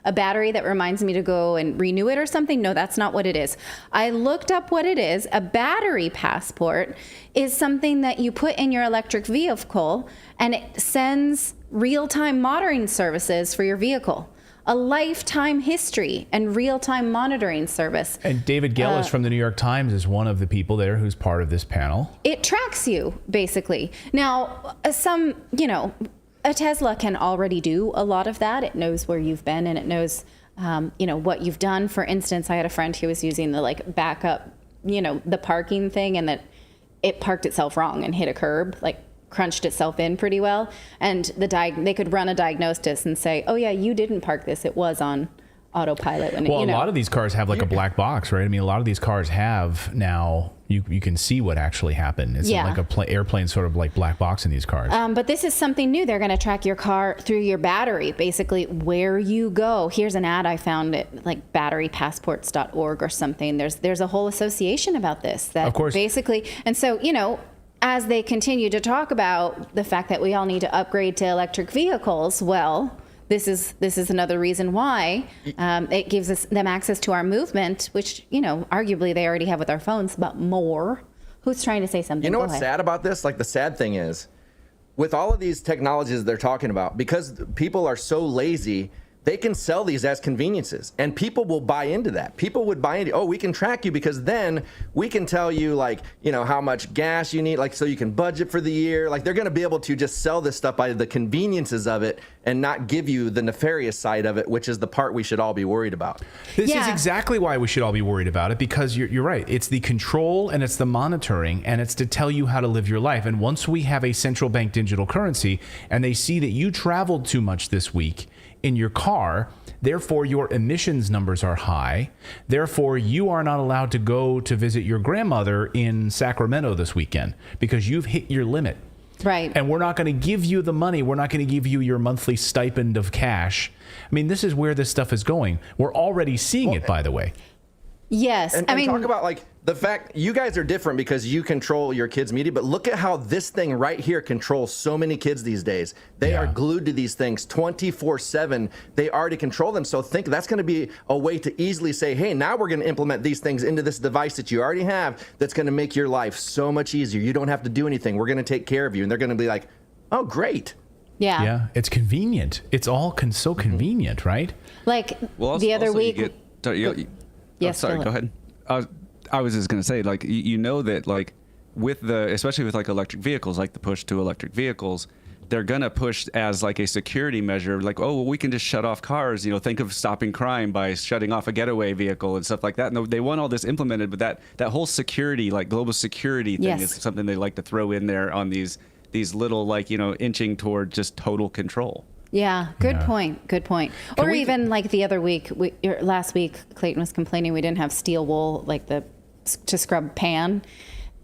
a battery that reminds me to go and renew it or something. No, that's not what it is. I looked up what it is. A battery passport is something that you put in your electric vehicle, and it sends real-time monitoring services for your vehicle. A lifetime history and real-time monitoring service. And David Gellis from the New York Times is one of the people there who's part of this panel. It tracks you, basically. Now, a Tesla can already do a lot of that. It knows where you've been, and it knows, what you've done. For instance, I had a friend who was using the backup, the parking thing, and that it parked itself wrong and hit a curb, crunched itself in pretty well. And they could run a diagnosis and say, oh yeah, you didn't park this. It was on autopilot. When a lot of these cars have like a black box, right? I mean, a lot of these cars have now, you can see what actually happened. It's like a airplane sort of like black box in these cars. But this is something new. They're going to track your car through your battery, basically where you go. Here's an ad I found at like batterypassports.org or something. There's a whole association about this. That of course. Basically, and so, as they continue to talk about the fact that we all need to upgrade to electric vehicles, well, this is another reason why it gives them access to our movement, which, arguably they already have with our phones, but more. Who's trying to say something? You know what's sad about this? Like, the sad thing is, with all of these technologies they're talking about, because people are so lazy, they can sell these as conveniences, and people will buy into that. People would buy into, we can track you because then we can tell you, like, how much gas you need, like, so you can budget for the year. Like, they're going to be able to just sell this stuff by the conveniences of it and not give you the nefarious side of it, which is the part we should all be worried about. This is exactly why we should all be worried about it, because you're right. It's the control and it's the monitoring and it's to tell you how to live your life. And once we have a central bank digital currency and they see that you traveled too much this week in your car, therefore your emissions numbers are high, therefore you are not allowed to go to visit your grandmother in Sacramento this weekend because you've hit your limit. Right. And we're not going to give you the money. We're not going to give you your monthly stipend of cash. I mean, this is where this stuff is going. We're already seeing it, by the way. Yes. And talk about, like, the fact you guys are different because you control your kids' media, but look at how this thing right here controls so many kids these days. They are glued to these things 24/7. They already control them. So think that's going to be a way to easily say, hey, now we're going to implement these things into this device that you already have that's going to make your life so much easier. You don't have to do anything. We're going to take care of you. And they're going to be like, oh, great. Yeah. Yeah. It's convenient. It's all so convenient, right? Like, the other week. Yes, sorry, go ahead. I was just going to say, like, that, like, especially with like electric vehicles, like the push to electric vehicles, they're going to push as like a security measure, like, we can just shut off cars, think of stopping crime by shutting off a getaway vehicle and stuff like that. And they want all this implemented, but that whole security, like global security thing is something they like to throw in there on these little, like, inching toward just total control. Yeah, good point. Good point. Or even like the other week, last week, Clayton was complaining we didn't have steel wool, like to scrub pan.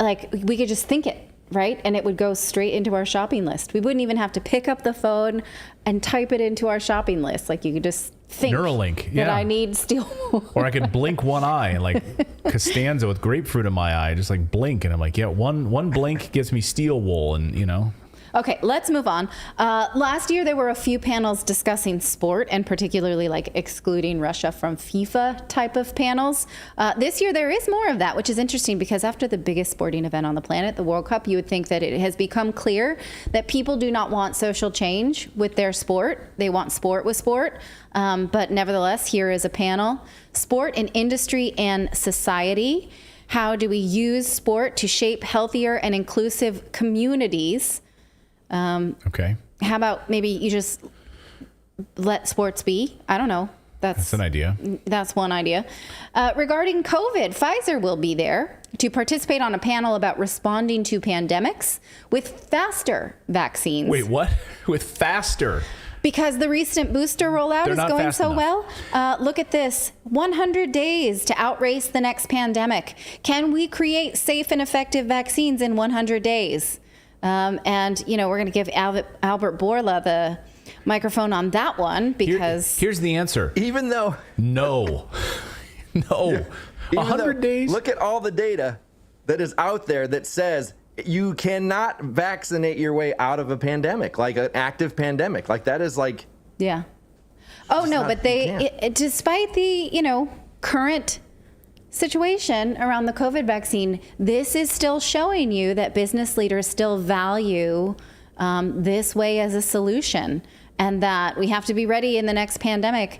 Like, we could just think it, right? And it would go straight into our shopping list. We wouldn't even have to pick up the phone and type it into our shopping list. Like, you could just think Neuralink, that I need steel wool. Or I could blink one eye, like Costanza with grapefruit in my eye, just like blink. And I'm like, one blink gives me steel wool, and Okay, let's move on. Last year, there were a few panels discussing sport, and particularly like excluding Russia from FIFA type of panels. This year, there is more of that, which is interesting because after the biggest sporting event on the planet, the World Cup, you would think that it has become clear that people do not want social change with their sport. They want sport with sport. But nevertheless, here is a panel. Sport in industry and society. How do we use sport to shape healthier and inclusive communities? Okay. How about maybe you just let sports be? I don't know. That's an idea. That's one idea. Regarding COVID, Pfizer will be there to participate on a panel about responding to pandemics with faster vaccines. Wait, what? With faster? Because the recent booster rollout is going so well. Look at this. 100 days to outrace the next pandemic. Can we create safe and effective vaccines in 100 days? And, we're going to give Albert Bourla the microphone on that one because... Here's the answer. Even though... No. 100 days? Look at all the data that is out there that says you cannot vaccinate your way out of a pandemic, like an active pandemic. Like, that is like... Yeah. Oh, no, but despite the, current situation around the COVID vaccine, this is still showing you that business leaders still value this way as a solution, and that we have to be ready in the next pandemic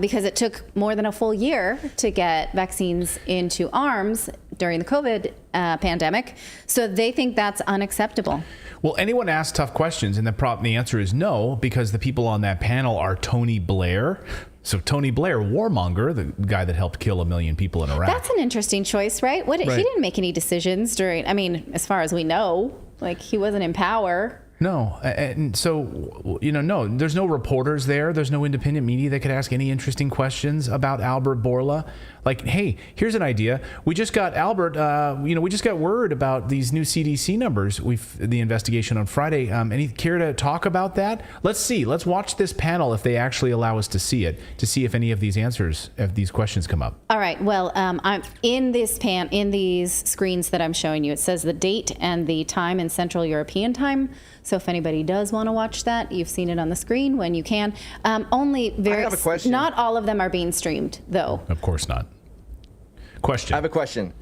because it took more than a full year to get vaccines into arms during the COVID pandemic. So they think that's unacceptable. Well, anyone asks tough questions, and the answer is no, because the people on that panel are Tony Blair. So Tony Blair, warmonger, the guy that helped kill 1 million people in Iraq. That's an interesting choice, right? He didn't make any decisions during, as far as we know, like, he wasn't in power. No. And so, no, there's no reporters there. There's no independent media that could ask any interesting questions about Albert Bourla. Like, hey, here's an idea. We just got we just got word about these new CDC numbers. The investigation on Friday. Any care to talk about that? Let's see. Let's watch this panel if they actually allow us to see it, to see if any of these answers, if these questions come up. All right. Well, I'm in these screens that I'm showing you. It says the date and the time in Central European time. So if anybody does want to watch that, you've seen it on the screen when you can. I have a question. Not all of them are being streamed, though. Of course not. Question. I have a question.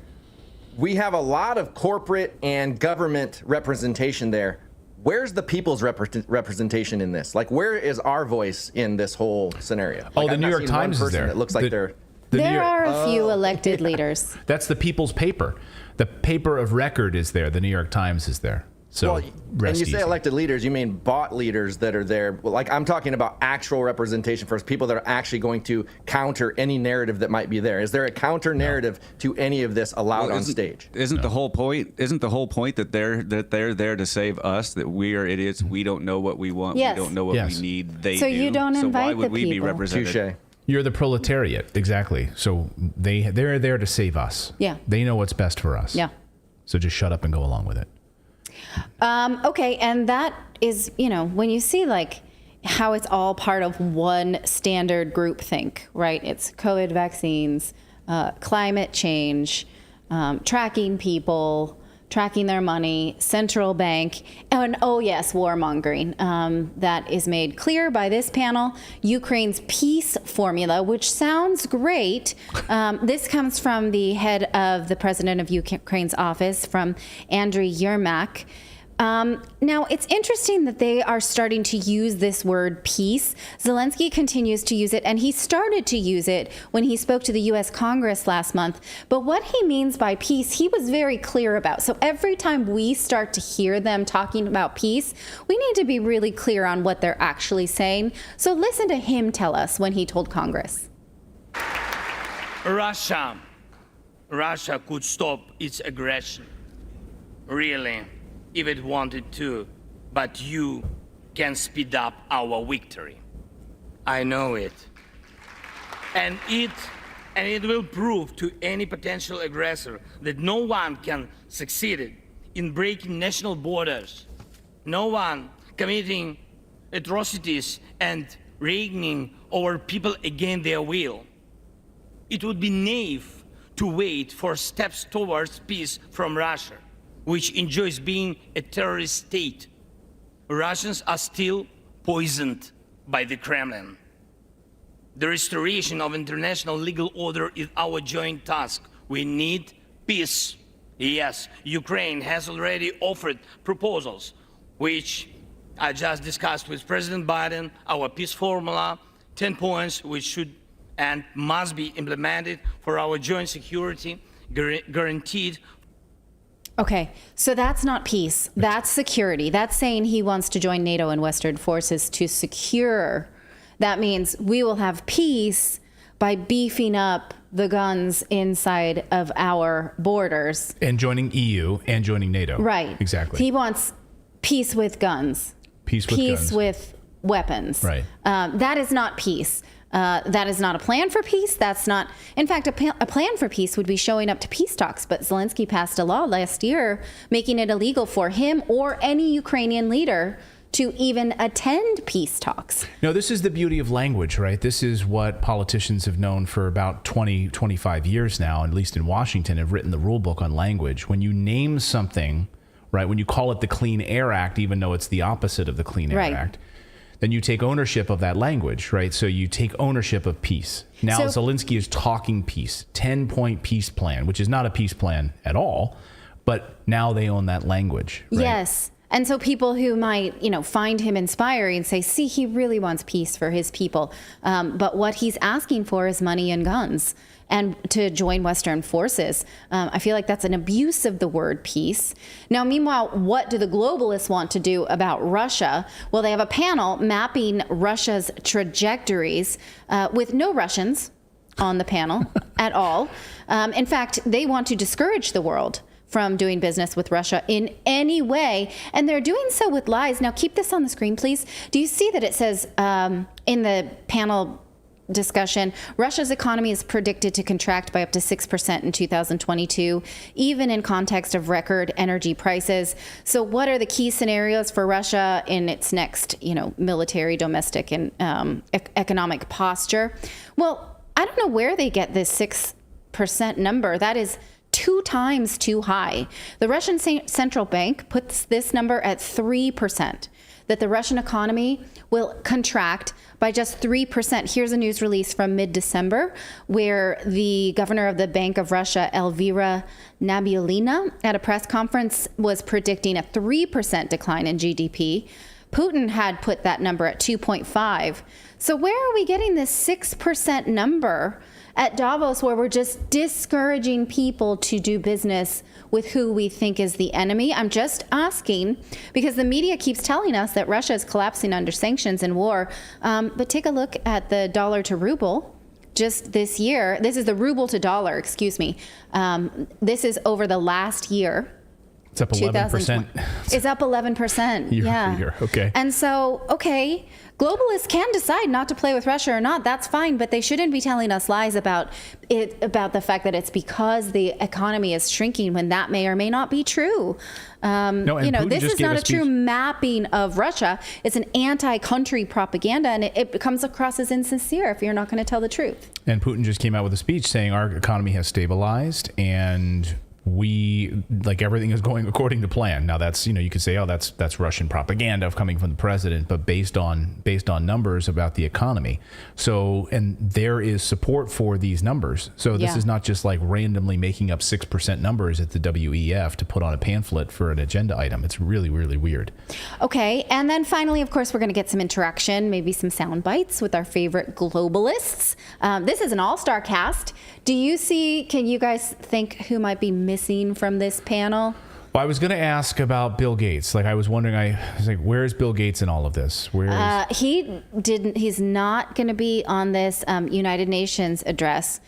We have a lot of corporate and government representation there. Where's the people's representation in this? Like, where is our voice in this whole scenario? Like, the New York Times is there. It looks like they're... There are a few elected leaders. That's the people's paper. The paper of record is there. The New York Times is there. So, when you say elected leaders, you mean bought leaders that are there. Like, I'm talking about actual representation for people that are actually going to counter any narrative that might be there. Is there a counter narrative to any of this allowed on stage? Isn't the whole point? Isn't the whole point that they're there to save us? That we are idiots. We don't know what we want. Yes. We don't know what we need. They so do. You don't so invite why would the we people. be represented? Touché. You're the proletariat, exactly. So they're there to save us. Yeah. They know what's best for us. Yeah. So just shut up and go along with it. Okay, and that is, when you see like how it's all part of one standard groupthink, right? It's COVID vaccines, climate change, tracking people, tracking their money, central bank, and warmongering. That is made clear by this panel. Ukraine's peace formula, which sounds great. This comes from the head of the president of Ukraine's office, from Andriy Yermak. Now, it's interesting that they are starting to use this word peace. Zelensky continues to use it, and he started to use it when he spoke to the U.S. Congress last month. But what he means by peace, he was very clear about. So every time we start to hear them talking about peace, we need to be really clear on what they're actually saying. So listen to him tell us when he told Congress. Russia could stop its aggression, really, if it wanted to, but you can speed up our victory. I know it. And it will prove to any potential aggressor that no one can succeed in breaking national borders, no one committing atrocities and reigning over people against their will. It would be naive to wait for steps towards peace from Russia, which enjoys being a terrorist state. Russians are still poisoned by the Kremlin. The restoration of international legal order is our joint task. We need peace. Yes, Ukraine has already offered proposals, which I just discussed with President Biden, our peace formula, 10 points which should and must be implemented for our joint security, guaranteed. Okay, so that's not peace. That's security. That's saying he wants to join NATO and Western forces to secure. That means we will have peace by beefing up the guns inside of our borders. And joining EU and joining NATO. Right. Exactly. He wants peace with guns. Peace with guns. Peace with weapons. Right. That is not peace. That is not a plan for peace. That's not, in fact, a plan for peace would be showing up to peace talks. But Zelensky passed a law last year making it illegal for him or any Ukrainian leader to even attend peace talks. No, this is the beauty of language, right? This is what politicians have known for about 20, 25 years now, at least in Washington, have written the rule book on language. When you name something, right, when you call it the Clean Air Act, even though it's the opposite of the Clean Air Act, then you take ownership of that language, right? So you take ownership of peace. Now Zelensky is talking peace, 10-point peace plan, which is not a peace plan at all, but now they own that language. Right? Yes. And so people who might, find him inspiring say, see, he really wants peace for his people. But what he's asking for is money and guns and to join Western forces. I feel like that's an abuse of the word peace. Now, meanwhile, what do the globalists want to do about Russia? Well, they have a panel mapping Russia's trajectories with no Russians on the panel at all. In fact, they want to discourage the world from doing business with Russia in any way. And they're doing so with lies. Now, keep this on the screen, please. Do you see that it says in the panel discussion, Russia's economy is predicted to contract by up to 6% in 2022, even in context of record energy prices. So what are the key scenarios for Russia in its next, military, domestic, and economic posture? Well, I don't know where they get this 6% number. That is 2 times too high. The Russian central bank puts this number at 3%, that the Russian economy will contract by just 3%. Here's a news release from mid-December where the governor of the Bank of Russia, Elvira Nabiullina, at a press conference was predicting a 3% decline in GDP. Putin had put that number at 2.5. So where are we getting this 6% number at Davos, where we're just discouraging people to do business with who we think is the enemy? I'm just asking because the media keeps telling us that Russia is collapsing under sanctions and war. But take a look at the dollar to ruble just this year. This is the ruble to dollar, excuse me. This is over the last year. It's up 11%. It's up 11%. Year. Okay. And so, globalists can decide not to play with Russia or not. That's fine, but they shouldn't be telling us lies about the fact that it's because the economy is shrinking when that may or may not be true. This is not a true mapping of Russia. It's an anti-country propaganda, and it comes across as insincere if you're not going to tell the truth. And Putin just came out with a speech saying our economy has stabilized and everything is going according to plan. Now that's, you could say, that's Russian propaganda coming from the president, but based on numbers about the economy. So, and there is support for these numbers. So this is not just like randomly making up 6% numbers at the WEF to put on a pamphlet for an agenda item. It's really, really weird. Okay. And then finally, of course, we're going to get some interaction, maybe some sound bites with our favorite globalists. This is an all-star cast. Can you guys think who might be missing from this panel? Well, I was going to ask about Bill Gates. I was wondering, I was like, where is Bill Gates in all of this? He's not going to be on this United Nations address,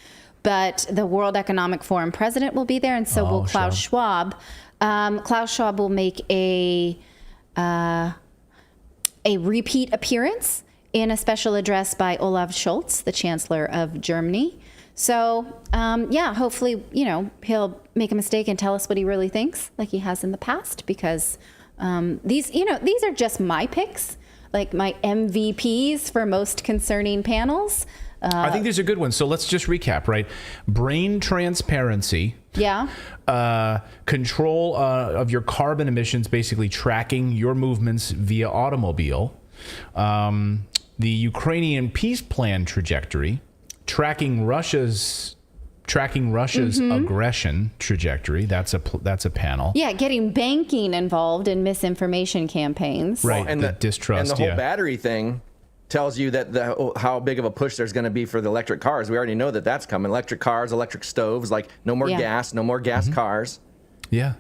but the World Economic Forum president will be there, and so will Klaus Schwab. Klaus Schwab will make a repeat appearance in a special address by Olaf Scholz, the Chancellor of Germany. So, hopefully, he'll make a mistake and tell us what he really thinks, like he has in the past, because these are just my picks, like my MVPs for most concerning panels. I think these are good ones. So let's just recap, right? Brain transparency. Yeah. Control of your carbon emissions, basically tracking your movements via automobile. The Ukrainian peace plan trajectory. Tracking Russia's aggression trajectory. That's a panel. Yeah, getting banking involved in misinformation campaigns. Right, and the distrust. And the whole battery thing tells you that how big of a push there's going to be for the electric cars. We already know that that's coming. Electric cars, electric stoves, no more gas, no more gas cars. Yeah.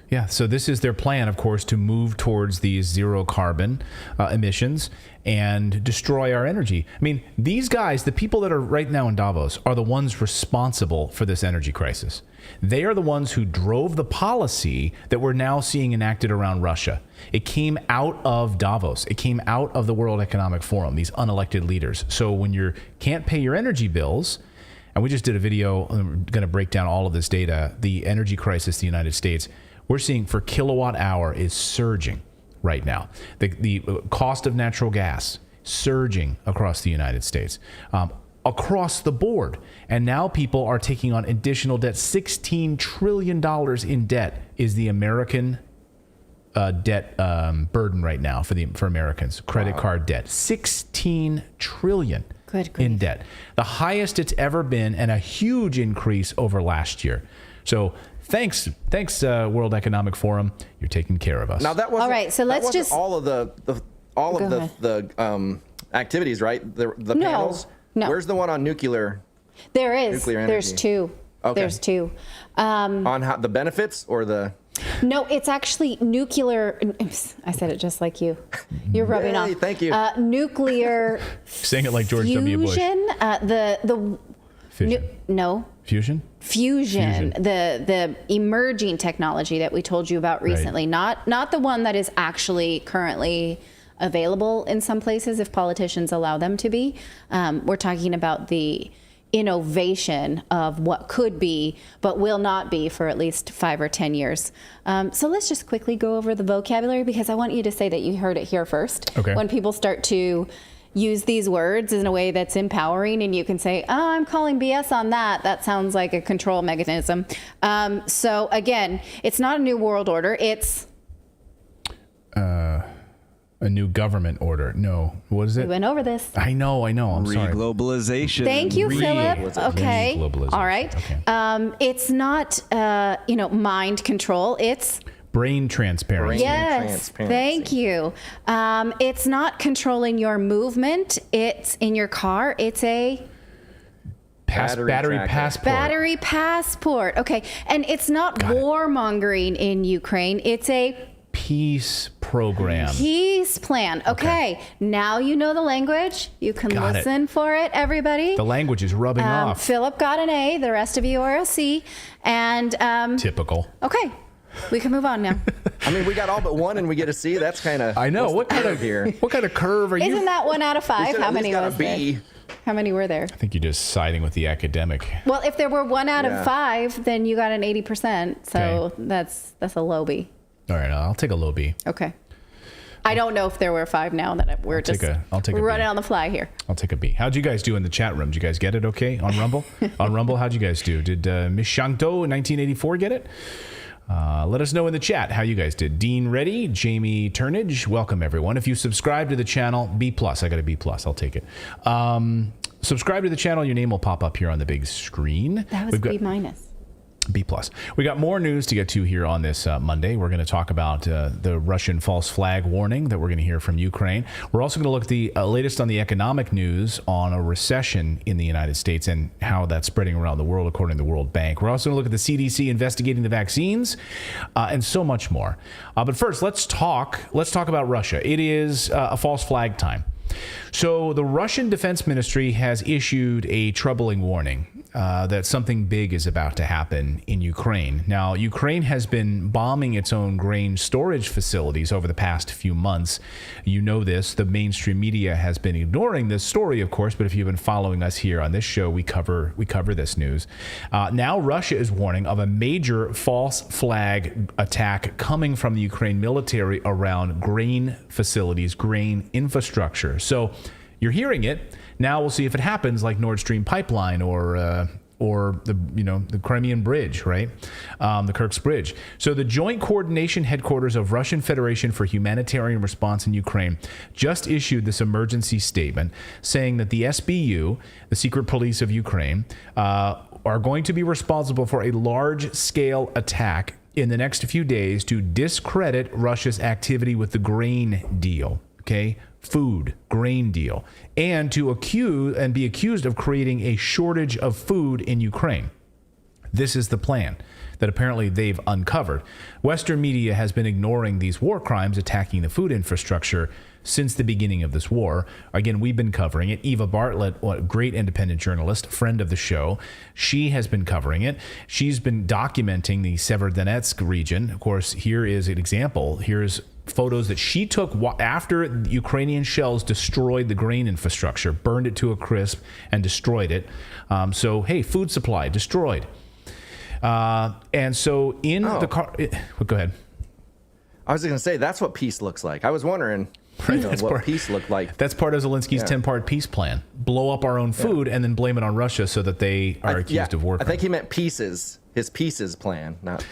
Yeah, so this is their plan, of course, to move towards these zero carbon emissions and destroy our energy. I mean, these guys, the people that are right now in Davos, are the ones responsible for this energy crisis. They are the ones who drove the policy that we're now seeing enacted around Russia. It came out of Davos. It came out of the World Economic Forum, these unelected leaders. So when you can't pay your energy bills, and we just did a video, we're going to break down all of this data, the energy crisis in the United States, we're seeing for kilowatt hour is surging right now. The cost of natural gas surging across the United States, across the board. And now people are taking on additional debt. $16 trillion in debt is the American debt burden right now for Americans. Credit card debt. $16 trillion in debt. The highest it's ever been, and a huge increase over last year. So Thanks, World Economic Forum. You're taking care of us. Now that wasn't all right. So let's just all of the activities, right? The panels. No. Where's the one on nuclear? There is. Nuclear energy? There's two. Okay. There's two. On how the benefits or the? No, it's actually nuclear. I said it just like you. You're rubbing off. Thank you. Nuclear. Saying it like George W. Bush. Fusion. Fission. No. Fusion? Fusion, the emerging technology that we told you about recently, not the one that is actually currently available in some places if politicians allow them to be. We're talking about the innovation of what could be but will not be for at least 5 or 10 years. So let's just quickly go over the vocabulary, because I want you to say that you heard it here first. Okay. When people start to use these words in a way that's empowering, and you can say, oh, I'm calling BS on that. That sounds like a control mechanism. So again, it's not a new world order. It's a new government order. No. What is it? We went over this. I know. I'm sorry. Reglobalization. Thank you, Philip. Okay. All right. Okay. It's not, mind control. It's brain transparency. Yes. Thank you. It's not controlling your movement. It's in your car. It's a battery passport. Battery passport. Okay. And it's not warmongering in Ukraine. It's a peace program. Peace plan. Okay. Now you know the language. You can listen for it, everybody. The language is rubbing off. Philip got an A. The rest of you are a C. And typical. Okay. We can move on now. I mean, we got all but one and we get a C. That's kind of... I know. What kind of curve are you... Isn't that 1 out of 5? How many was there? How many were there? I think you're just siding with the academic. Well, if there were 1 out of 5, then you got an 80%. So that's a low B. All right, I'll take a low B. Okay. I don't know if there were 5 now that we're we're running on the fly here. I'll take a B. How'd you guys do in the chat room? Did you guys get it okay on Rumble? On Rumble, how'd you guys do? Did Miss Shangto in 1984 get it? Let us know in the chat how you guys did. Dean Reddy, Jamie Turnage, welcome everyone. If you subscribe to the channel, B+. I got a B+. I'll take it. Subscribe to the channel. Your name will pop up here on the big screen. That was B-. B+. We got more news to get to here on this Monday. We're going to talk about the Russian false flag warning that we're going to hear from Ukraine. We're also going to look at the latest on the economic news on a recession in the United States and how that's spreading around the world, according to the World Bank. We're also going to look at the CDC investigating the vaccines and so much more. But first, let's talk about Russia. It is a false flag time. So the Russian Defense Ministry has issued a troubling warning that something big is about to happen in Ukraine. Now, Ukraine has been bombing its own grain storage facilities over the past few months. You know this. The mainstream media has been ignoring this story, of course, but if you've been following us here on this show, we cover this news. Now Russia is warning of a major false flag attack coming from the Ukraine military around grain facilities, grain infrastructure. So you're hearing it. Now we'll see if it happens, like Nord Stream pipeline or the Crimean Bridge, right? The Kirk's Bridge. So the Joint Coordination Headquarters of Russian Federation for Humanitarian Response in Ukraine just issued this emergency statement saying that the SBU, the secret police of Ukraine, are going to be responsible for a large-scale attack in the next few days to discredit Russia's activity with the grain deal. Okay, food, grain deal, and to be accused of creating a shortage of food in Ukraine. This is the plan that apparently they've uncovered. Western media has been ignoring these war crimes attacking the food infrastructure since the beginning of this war. Again, we've been covering it. Eva Bartlett, a great independent journalist, friend of the show, she has been covering it. She's been documenting the Severodonetsk region. Of course, here is an example. Here's photos that she took after Ukrainian shells destroyed the grain infrastructure, burned it to a crisp, and destroyed it. So, hey, food supply destroyed. And so in the car... Go ahead. I was going to say, that's what peace looks like. I was wondering what peace looked like. That's part of Zelensky's 10-part peace plan. Blow up our own food and then blame it on Russia so that they are accused of war crimes. I think he meant pieces. His pieces plan, not...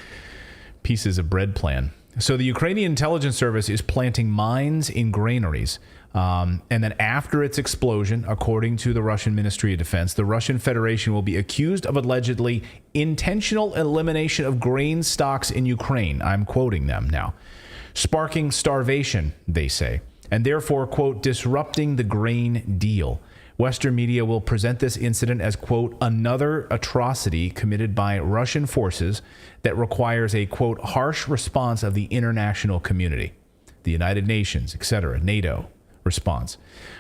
Pieces of bread plan. So the Ukrainian intelligence service is planting mines in granaries. And then after its explosion, according to the Russian Ministry of Defense, the Russian Federation will be accused of allegedly intentional elimination of grain stocks in Ukraine. I'm quoting them now. Sparking starvation, they say, and therefore, quote, disrupting the grain deal. Western media will present this incident as, quote, another atrocity committed by Russian forces that requires a, quote, harsh response of the international community, the United Nations, etc., NATO, response.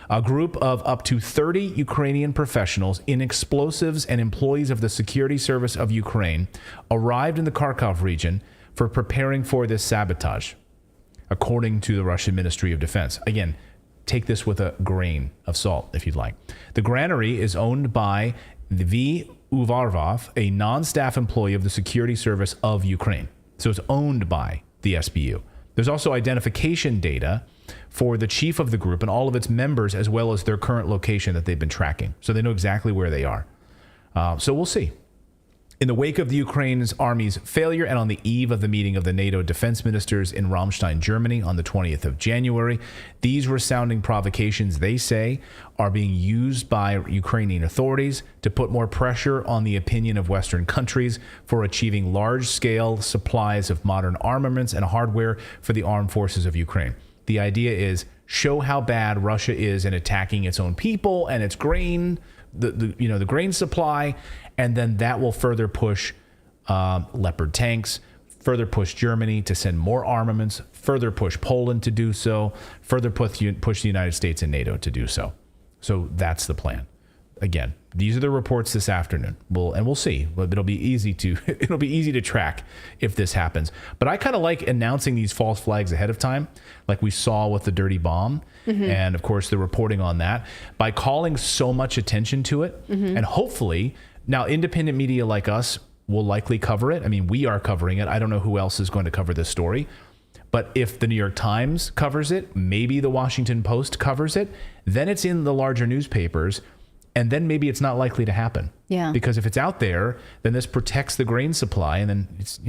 A group of up to 30 Ukrainian professionals in explosives and employees of the Security Service of Ukraine arrived in the Kharkov region for preparing for this sabotage, according to the Russian Ministry of Defense. Again, take this with a grain of salt, if you'd like. The granary is owned by V. Uvarvov, a non-staff employee of the Security Service of Ukraine. So it's owned by the SBU. There's also identification data for the chief of the group and all of its members, as well as their current location that they've been tracking. So they know exactly where they are. So we'll see. In the wake of the Ukraine's army's failure and on the eve of the meeting of the NATO defense ministers in Ramstein, Germany on the 20th of January, these resounding provocations, they say, are being used by Ukrainian authorities to put more pressure on the opinion of Western countries for achieving large-scale supplies of modern armaments and hardware for the armed forces of Ukraine. The idea is show how bad Russia is in attacking its own people and its grain, the grain supply, and then that will further push Leopard tanks, further push Germany to send more armaments, further push Poland to do so, further push the United States and NATO to do so. So that's the plan. Again, these are the reports this afternoon. We'll see. It'll be easy to track if this happens. But I kind of like announcing these false flags ahead of time, like we saw with the dirty bomb, and of course the reporting on that, by calling so much attention to it, and hopefully. Now, independent media like us will likely cover it. I mean, we are covering it. I don't know who else is going to cover this story. But if the New York Times covers it, maybe the Washington Post covers it, then it's in the larger newspapers, and then maybe it's not likely to happen. Yeah. Because if it's out there, then this protects the grain supply, and then it's,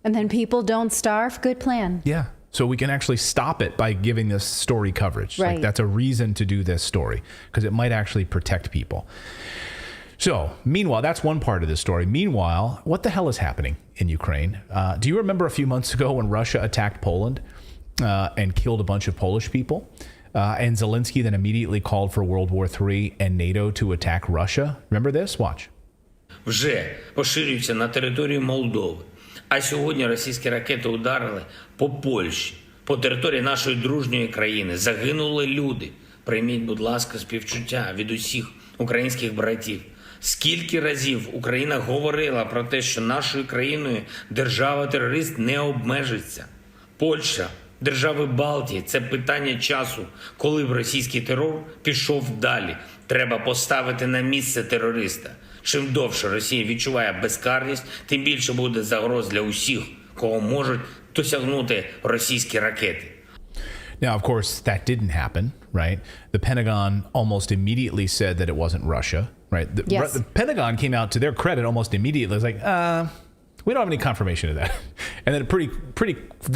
And then people don't starve. Good plan. Yeah. So we can actually stop it by giving this story coverage. Right. Like, that's a reason to do this story, because it might actually protect people. So, meanwhile, that's one part of this story. Meanwhile, what the hell is happening in Ukraine? Do you remember a few months ago when Russia attacked Poland and killed a bunch of Polish people? And Zelensky then immediately called for World War III and NATO to attack Russia. Remember this? Watch. Вже поширюється на територію Молдови. А сьогодні російські ракети ударили по Польщі, по території нашої дружньої країни. Загинули люди. Прийміть, будь ласка, співчуття від усіх українських братів. Скільки разів Україна говорила про те, що нашою країною держава-терорист не обмежиться. Польща, держави Балтії – це питання часу, коли б російський терор пішов далі. Треба поставити на місце терориста. Чим довше Росія відчуває безкарність, тим більше буде загроз для усіх, кого можуть досягнути російські ракети. Now, of course, that didn't happen, right? The Pentagon almost immediately said that it wasn't Russia, right? The Pentagon came out, to their credit, almost immediately. It was like, we don't have any confirmation of that. And then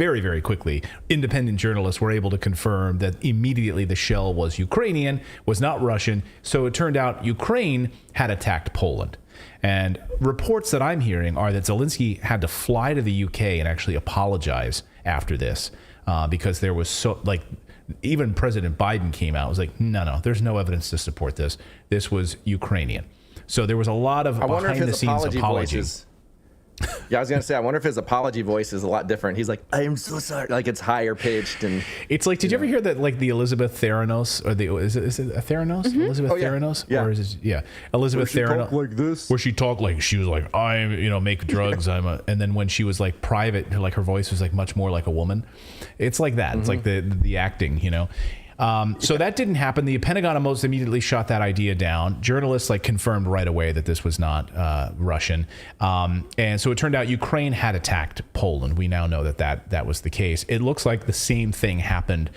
very, very quickly, independent journalists were able to confirm that immediately the shell was Ukrainian, was not Russian. So it turned out Ukraine had attacked Poland. And reports that I'm hearing are that Zelensky had to fly to the UK and actually apologize after this. Because there was even President Biden came out, was like, no, there's no evidence to support this. This was Ukrainian. So there was a lot of behind-the-scenes apologies. Yeah, I was going to say, I wonder if his apology voice is a lot different. He's like, I am so sorry. Like, it's higher pitched. And it's like, did you ever hear that, like, the Elizabeth Theranos, or is it a Theranos? Elizabeth Theranos? Yeah. Or is it, Elizabeth Theranos. Like this? Where she talked like, she was like, I, make drugs. And then when she was like private, like her voice was like much more like a woman. It's like that. It's like the acting, So that didn't happen. The Pentagon almost immediately shot that idea down. Journalists confirmed right away that this was not Russian. And so it turned out Ukraine had attacked Poland. We now know that was the case. It looks like the same thing happened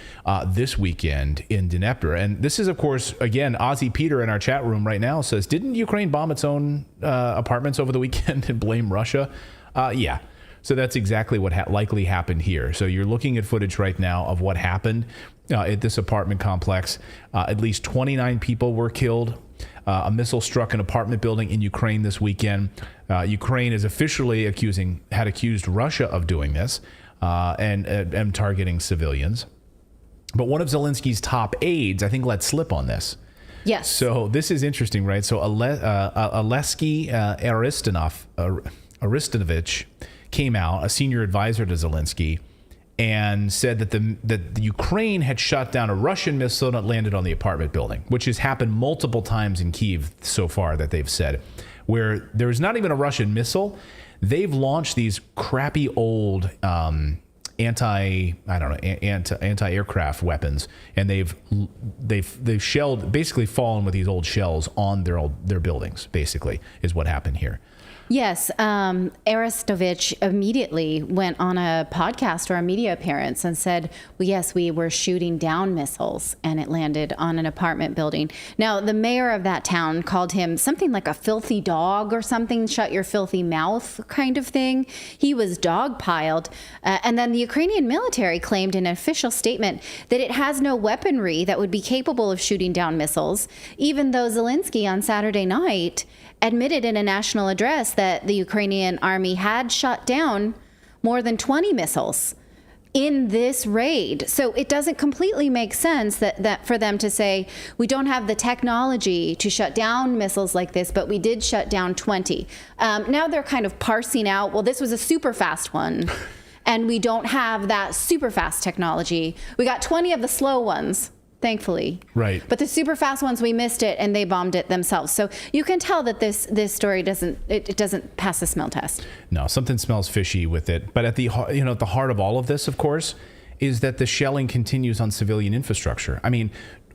this weekend in Dnipro. And this is, of course, again, Ozzy Peter in our chat room right now says, didn't Ukraine bomb its own apartments over the weekend and blame Russia? Yeah. So that's exactly what likely happened here. So you're looking at footage right now of what happened at this apartment complex. At least 29 people were killed. A missile struck an apartment building in Ukraine this weekend. Ukraine is officially had accused Russia of doing this and targeting civilians. But one of Zelensky's top aides, I think, let slip on this. Yes. So this is interesting, right? So Alesky Aristonovich came out, a senior advisor to Zelensky, and said that the Ukraine had shot down a Russian missile that landed on the apartment building, which has happened multiple times in Kyiv so far that they've said, where there's not even a Russian missile. They've launched these crappy old anti-aircraft weapons, and they've shelled, basically fallen with these old shells on their buildings. Basically, is what happened here. Yes, Arestovich immediately went on a podcast or a media appearance and said, well, yes, we were shooting down missiles and it landed on an apartment building. Now, the mayor of that town called him something like a filthy dog or something, shut your filthy mouth kind of thing. He was dogpiled. And then the Ukrainian military claimed in an official statement that it has no weaponry that would be capable of shooting down missiles, even though Zelensky on Saturday night admitted in a national address that the Ukrainian army had shot down more than 20 missiles in this raid. So it doesn't completely make sense that for them to say, we don't have the technology to shut down missiles like this, but we did shut down 20. Now they're kind of parsing out, well, this was a super fast one, and we don't have that super fast technology. We got 20 of the slow ones, thankfully. Right. But the super fast ones, we missed it and they bombed it themselves. So you can tell that this story doesn't pass the smell test. No, something smells fishy with it. But at the heart of all of this, of course, is that the shelling continues on civilian infrastructure. I mean,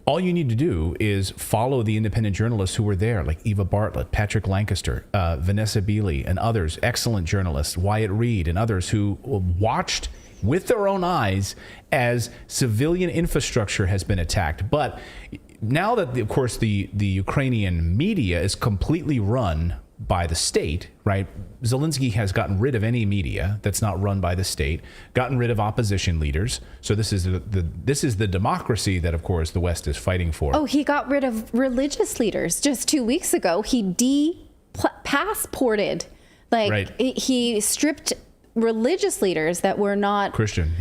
all you need to do is follow the independent journalists who were there, like Eva Bartlett, Patrick Lancaster, Vanessa Beeley, and others, excellent journalists, Wyatt Reed, and others who watched with their own eyes as civilian infrastructure has been attacked. But now that, of course, the Ukrainian media is completely run by the state, right? Zelensky has gotten rid of any media that's not run by the state, gotten rid of opposition leaders. So this is the democracy that, of course, the West is fighting for. Oh, he got rid of religious leaders just 2 weeks ago. He passported, he stripped religious leaders that were not Christian,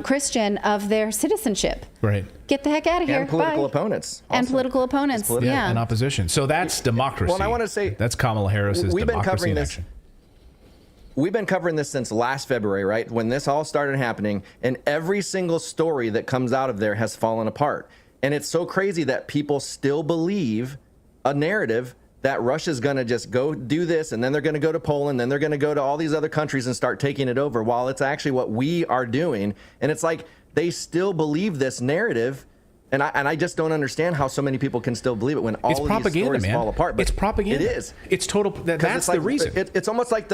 Christian of their citizenship. Right. Get the heck out of here. And political Bye. opponents. And political opponents. And opposition. So that's democracy. Well, and I want to say that's Kamala Harris's democracy in action. We've been covering this since last February, right? When this all started happening, and every single story that comes out of there has fallen apart. And it's so crazy that people still believe a narrative that Russia's going to just go do this, and then they're going to go to Poland, then they're going to go to all these other countries and start taking it over, while it's actually what we are doing. And it's like they still believe this narrative, and I just don't understand how so many people can still believe it when all of these stories fall apart. But it's propaganda. It is. It's total. That's the reason. It's almost like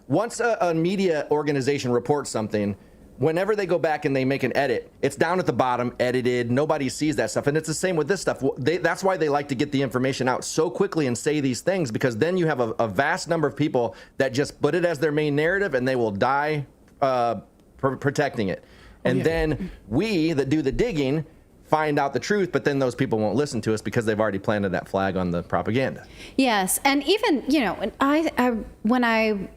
once a media organization reports something, whenever they go back and they make an edit, it's down at the bottom, edited. Nobody sees that stuff. And it's the same with this stuff. That's why they like to get the information out so quickly and say these things, because then you have a vast number of people that just put it as their main narrative, and they will die protecting it. And then we that do the digging find out the truth, but then those people won't listen to us because they've already planted that flag on the propaganda. Yes. And even, when I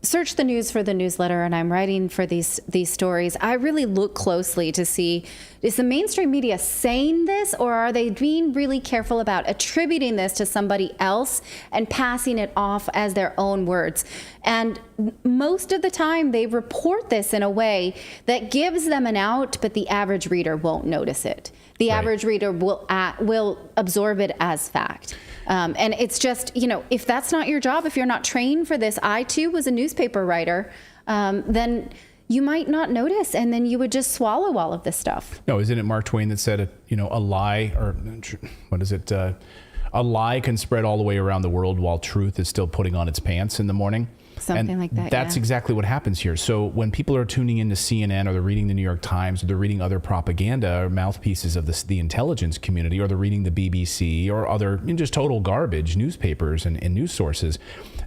search the news for the newsletter and I'm writing for these stories, I really look closely to see, is the mainstream media saying this, or are they being really careful about attributing this to somebody else and passing it off as their own words? And most of the time they report this in a way that gives them an out, but the average reader won't notice it. The average reader will absorb it as fact. And it's just, if that's not your job, if you're not trained for this, I too was a newspaper writer, then you might not notice, and then you would just swallow all of this stuff. No, isn't it Mark Twain that said, a lie, or what is it? A lie can spread all the way around the world while truth is still putting on its pants in the morning. Something like that. That's exactly what happens here. So when people are tuning into CNN, or they're reading the New York Times, or they're reading other propaganda or mouthpieces of the intelligence community, or they're reading the BBC or other just total garbage newspapers and news sources,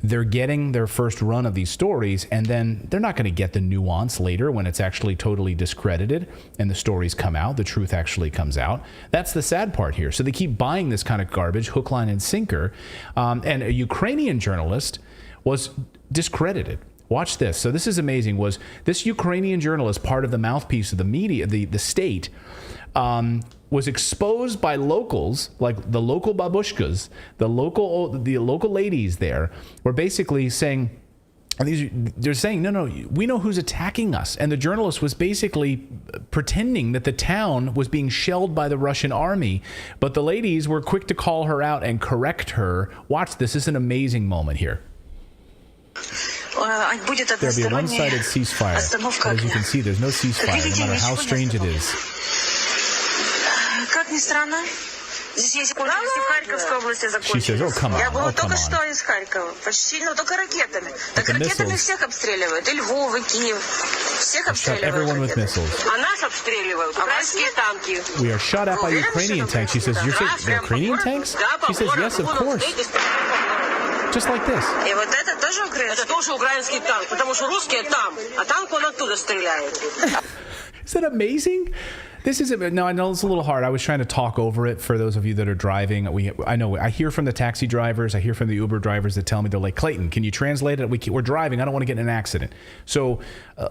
they're getting their first run of these stories, and then they're not going to get the nuance later when it's actually totally discredited and the stories come out, the truth actually comes out. That's the sad part here. So they keep buying this kind of garbage, hook, line, and sinker. And a Ukrainian journalist was discredited. Watch this. So this is amazing. Was this Ukrainian journalist part of the mouthpiece of the media, the state, was exposed by locals, like the local babushkas, the local ladies there, were basically saying, And they're saying, no, we know who's attacking us. And the journalist was basically pretending that the town was being shelled by the Russian army. But the ladies were quick to call her out and correct her. Watch this. This is an amazing moment here. There'll be a one-sided ceasefire. As you can see, there's no ceasefire, no matter how strange it is. She says, oh, come on. Я была oh, come только on. что из Харькова. Почти, только ракетами. Так the ракетами missiles. всех обстреливают. И Львов, и Киев. Всех Shot обстреливают. everyone with missiles. А нас обстреливают. Украинские танки. We are shot at by Ukrainian tanks. She says, you're saying they're Ukrainian tanks? She says, yes, of course. Just like this. И вот это тоже украинский? Это тоже украинский танк, потому что русские там, а танк он оттуда стреляет. Is that amazing? This is no, I know it's a little hard. I was trying to talk over it for those of you that are driving. I know I hear from the taxi drivers, I hear from the Uber drivers that tell me, they're like, Clayton, can you translate it? We're driving. I don't want to get in an accident. So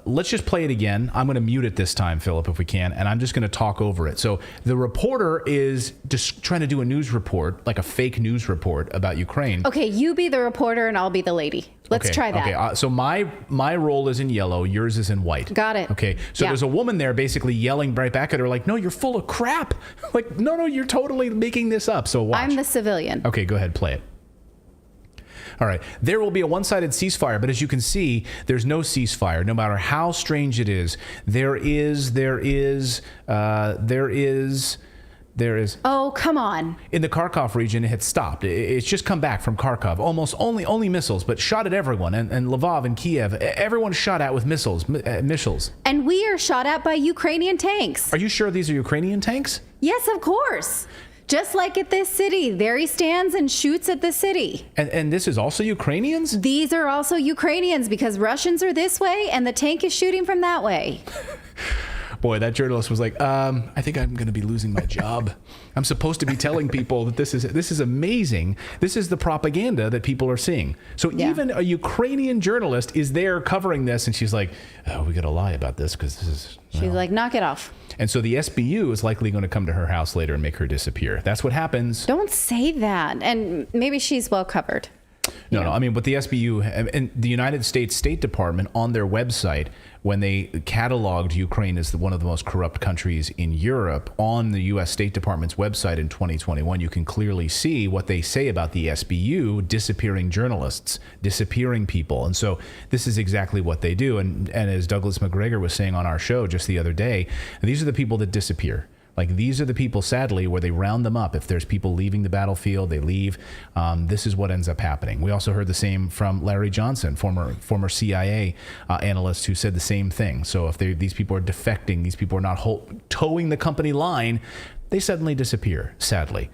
let's just play it again. I'm going to mute it this time, Philip, if we can, and I'm just going to talk over it. So the reporter is just trying to do a news report, like a fake news report about Ukraine. Okay, you be the reporter and I'll be the lady. Let's try that. Okay, so my role is in yellow, yours is in white. Got it. Okay, so there's a woman there basically yelling right back at her like, no, you're full of crap. Like, no, you're totally making this up. So watch. I'm the civilian. Okay, go ahead, play it. All right, there will be a one-sided ceasefire, but as you can see, there's no ceasefire, no matter how strange it is. There is. Oh, come on. In the Kharkov region, it had stopped. It's just come back from Kharkov. Almost only missiles, but shot at everyone. And Lvov and Kiev, everyone shot at with missiles. And we are shot at by Ukrainian tanks. Are you sure these are Ukrainian tanks? Yes, of course. Just like at this city. There he stands and shoots at the city. And this is also Ukrainians? These are also Ukrainians because Russians are this way and the tank is shooting from that way. Boy, that journalist was like, I think I'm going to be losing my job. I'm supposed to be telling people that this is amazing. This is the propaganda that people are seeing. So even a Ukrainian journalist is there covering this, and she's like, oh, we got to lie about this because this is... She's like, knock it off. And so the SBU is likely going to come to her house later and make her disappear. That's what happens. Don't say that. And maybe she's well covered. No, I mean, but the SBU and the United States State Department on their website, when they cataloged Ukraine as one of the most corrupt countries in Europe, on the U.S. State Department's website in 2021, you can clearly see what they say about the SBU disappearing journalists, disappearing people. And so this is exactly what they do. And as Douglas McGregor was saying on our show just the other day, these are the people that disappear. Like, these are the people, sadly, where they round them up. If there's people leaving the battlefield, they leave. This is what ends up happening. We also heard the same from Larry Johnson, former CIA analyst, who said the same thing. So if these people are defecting, these people are not towing the company line, they suddenly disappear, sadly.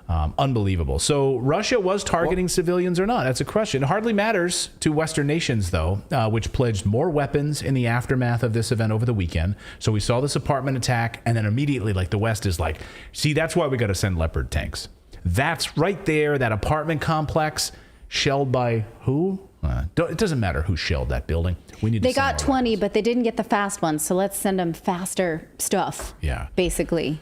Unbelievable. So Russia was targeting civilians or not? That's a question. It hardly matters to Western nations, though, which pledged more weapons in the aftermath of this event over the weekend. So we saw this apartment attack, and then immediately, like, the West is like, see, that's why we got to send Leopard tanks. That's right there, that apartment complex, shelled by who? It doesn't matter who shelled that building. We need. They got 20, but they didn't get the fast ones, so let's send them faster stuff. Yeah. Basically.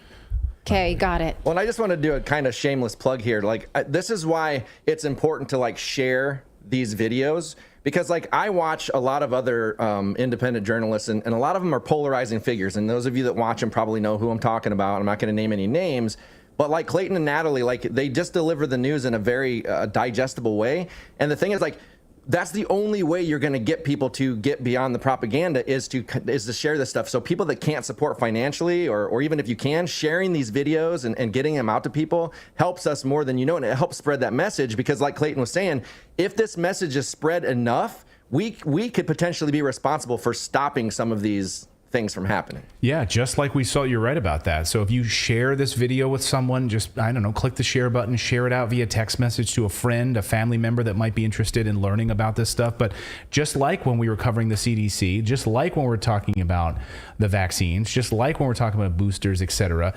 Okay, got it. Well, and I just want to do a kind of shameless plug here. Like, this is why it's important to, like, share these videos, because, like, I watch a lot of other independent journalists, and a lot of them are polarizing figures. And those of you that watch them probably know who I'm talking about. I'm not going to name any names. But like Clayton and Natali, like, they just deliver the news in a very digestible way. And the thing is, like, that's the only way you're going to get people to get beyond the propaganda is to share this stuff. So people that can't support financially, or even if you can, sharing these videos and getting them out to people helps us more than you know, and it helps spread that message. Because like Clayton was saying, if this message is spread enough, we could potentially be responsible for stopping some of these things from happening. Yeah, just like we saw, you're right about that. So if you share this video with someone, just, I don't know, click the share button, share it out via text message to a friend, a family member that might be interested in learning about this stuff. But just like when we were covering the CDC, just like when we're talking about the vaccines, just like when we're talking about boosters, etc.,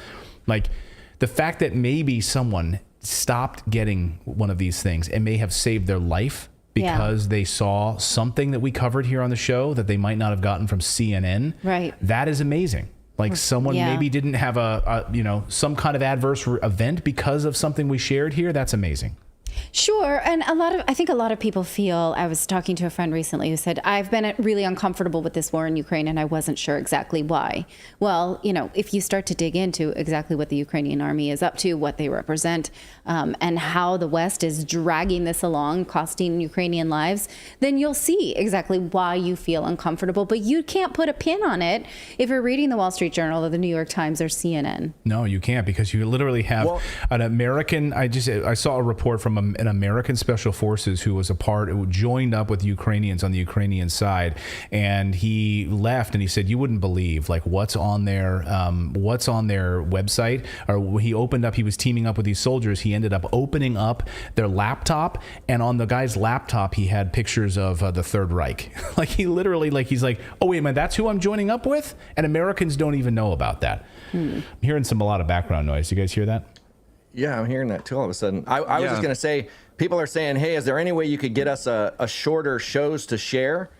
like the fact that maybe someone stopped getting one of these things and may have saved their life because they saw something that we covered here on the show that they might not have gotten from CNN. Right. That is amazing. Like someone maybe didn't have some kind of adverse event because of something we shared here. That's amazing. Sure. And I think a lot of people feel, I was talking to a friend recently who said, I've been really uncomfortable with this war in Ukraine and I wasn't sure exactly why. Well, if you start to dig into exactly what the Ukrainian army is up to, what they represent, and how the West is dragging this along, costing Ukrainian lives, then you'll see exactly why you feel uncomfortable. But you can't put a pin on it if you're reading the Wall Street Journal or the New York Times or CNN. No, you can't, because you literally have an American. I saw a report from an American Special Forces who joined up with Ukrainians on the Ukrainian side, and he left and he said, you wouldn't believe what's on their website. Or he was teaming up with these soldiers. He ended up opening up their laptop, and on the guy's laptop he had pictures of the Third Reich. He's like, oh wait a minute, that's who I'm joining up with, and Americans don't even know about that. I'm hearing a lot of background noise. You guys hear that? Yeah, I'm hearing that too all of a sudden. I was just going to say, people are saying, hey, is there any way you could get us a shorter shows to share?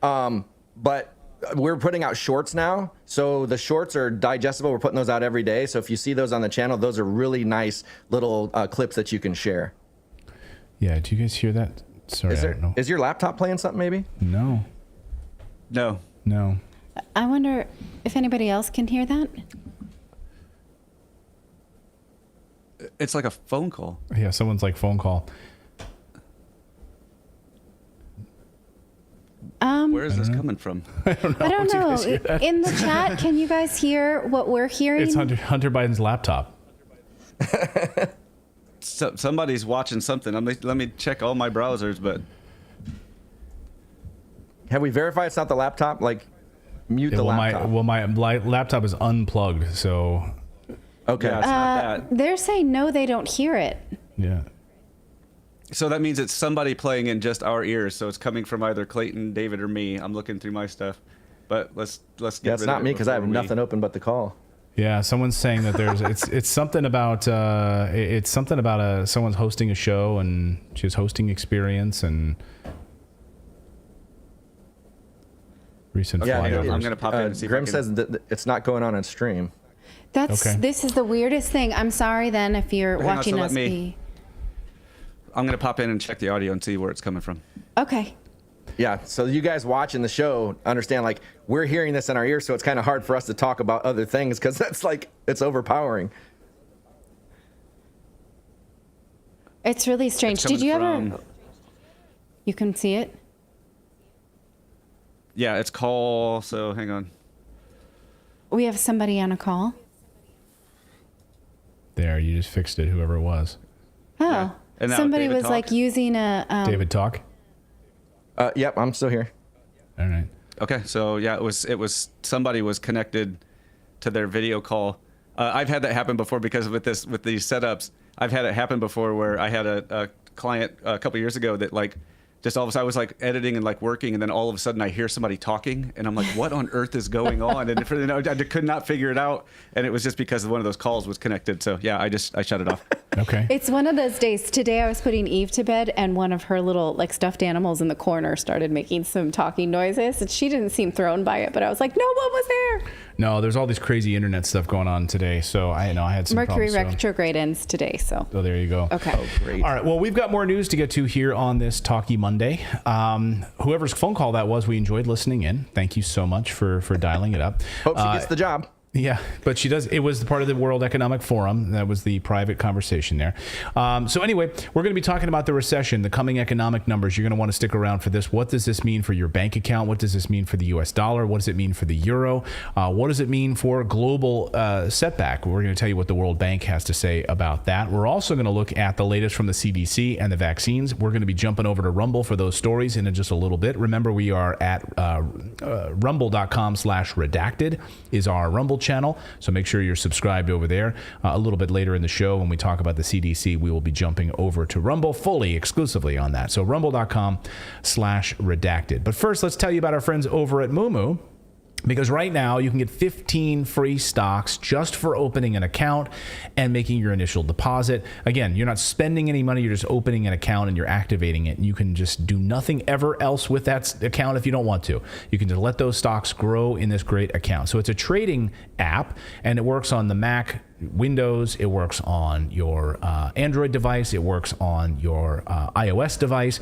But we're putting out shorts now. So the shorts are digestible. We're putting those out every day. So if you see those on the channel, those are really nice little clips that you can share. Yeah, do you guys hear that? Sorry, I don't know. Is your laptop playing something maybe? No. I wonder if anybody else can hear that? It's like a phone call. Yeah, someone's phone call. Where is this coming from? I don't know. In the chat, can you guys hear what we're hearing? It's Hunter Biden's laptop. Somebody's watching something. Let me check all my browsers, but have we verified it's not the laptop? Mute the laptop. My laptop is unplugged, so. Okay. Yeah, it's not that. They're saying no, they don't hear it. Yeah. So that means it's somebody playing in just our ears. So it's coming from either Clayton, David, or me. I'm looking through my stuff, but let's get. Yeah, it's not me because I have nothing open but the call. Yeah, someone's saying that there's it's something about someone's hosting a show and she has hosting experience and recent. Yeah, I'm gonna pop in and see. Grim says that it's not going on stream. This is the weirdest thing. I'm sorry then if you're watching us. I'm gonna pop in and check the audio and see where it's coming from. Okay. Yeah, so you guys watching the show understand we're hearing this in our ears, so it's kind of hard for us to talk about other things because that's it's overpowering. It's really strange. Did you ever? You can see it? Yeah, it's call, so hang on. We have somebody on a call. There, you just fixed it, whoever it was. Oh. Yeah. And somebody was using a David Talk? Yep, I'm still here. All right. Okay, so yeah, it was somebody was connected to their video call. I've had that happen before because with these setups, I've had it happen before where I had a client a couple years ago that just all of a sudden I was editing and working, and then all of a sudden I hear somebody talking, and I'm like, what on earth is going on? And I could not figure it out, and it was just because one of those calls was connected. So yeah, I shut it off. Okay. It's one of those days. Today I was putting Eve to bed, and one of her little stuffed animals in the corner started making some talking noises, and she didn't seem thrown by it, but I was like, no one was there. No, there's all this crazy internet stuff going on today, so I had some Mercury problems, retrograde ends today, so. Oh, there you go. Okay. Oh, great. All right, well, we've got more news to get to here on this Talky Monday. Whoever's phone call that was, we enjoyed listening in. Thank you so much for dialing it up. Hope she gets the job. Yeah, but she does. It was part of the World Economic Forum. That was the private conversation there. So anyway, we're going to be talking about the recession, the coming economic numbers. You're going to want to stick around for this. What does this mean for your bank account? What does this mean for the U.S. dollar? What does it mean for the euro? What does it mean for global setback? We're going to tell you what the World Bank has to say about that. We're also going to look at the latest from the CDC and the vaccines. We're going to be jumping over to Rumble for those stories in just a little bit. Remember, we are at rumble.com/redacted is our Rumble channel, so make sure you're subscribed over there. A little bit later in the show, when we talk about the CDC, we will be jumping over to Rumble fully, exclusively on that. So rumble.com/redacted. But first, let's tell you about our friends over at Moomoo. Because right now you can get 15 free stocks just for opening an account and making your initial deposit. Again, you're not spending any money, you're just opening an account and you're activating it. And you can just do nothing ever else with that account if you don't want to. You can just let those stocks grow in this great account. So it's a trading app, and it works on the Mac, Windows, it works on your Android device, it works on your iOS device.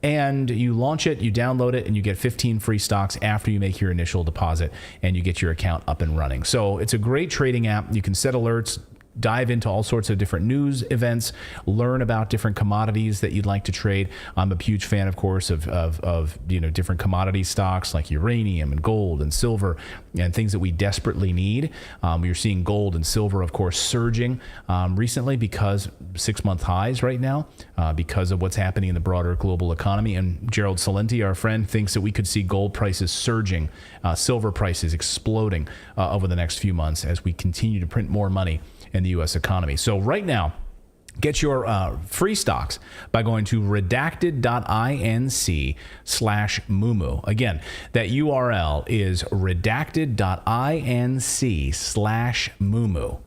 And you launch it, you download it, and you get 15 free stocks after you make your initial deposit and you get your account up and running. So it's a great trading app. You can set alerts, dive into all sorts of different news events, learn about different commodities that you'd like to trade. I'm a huge fan, of course, of different commodity stocks like uranium and gold and silver and things that we desperately need. You're seeing gold and silver, of course, surging recently because 6-month highs right now because of what's happening in the broader global economy. And Gerald Celente, our friend, thinks that we could see gold prices surging, silver prices exploding over the next few months as we continue to print more money in the U.S. economy. So right now, get your free stocks by going to redacted.inc/Mumu. Again, that URL is redacted.inc/Mumu.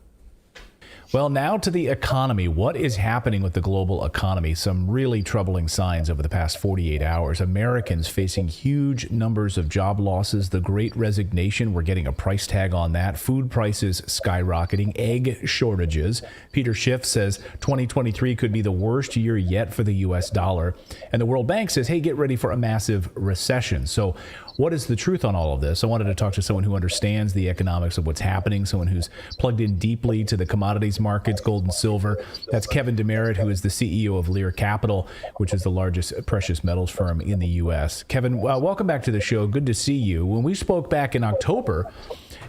Well, now to the economy. What is happening with the global economy? Some really troubling signs over the past 48 hours. Americans facing huge numbers of job losses. The Great Resignation, we're getting a price tag on that. Food prices skyrocketing. Egg shortages. Peter Schiff says 2023 could be the worst year yet for the U.S. dollar. And the World Bank says, hey, get ready for a massive recession. So what is the truth on all of this? I wanted to talk to someone who understands the economics of what's happening, someone who's plugged in deeply to the commodities markets, gold and silver. That's Kevin Demerit, who is the CEO of Lear Capital, which is the largest precious metals firm in the U.S. Kevin, welcome back to the show. Good to see you. When we spoke back in October,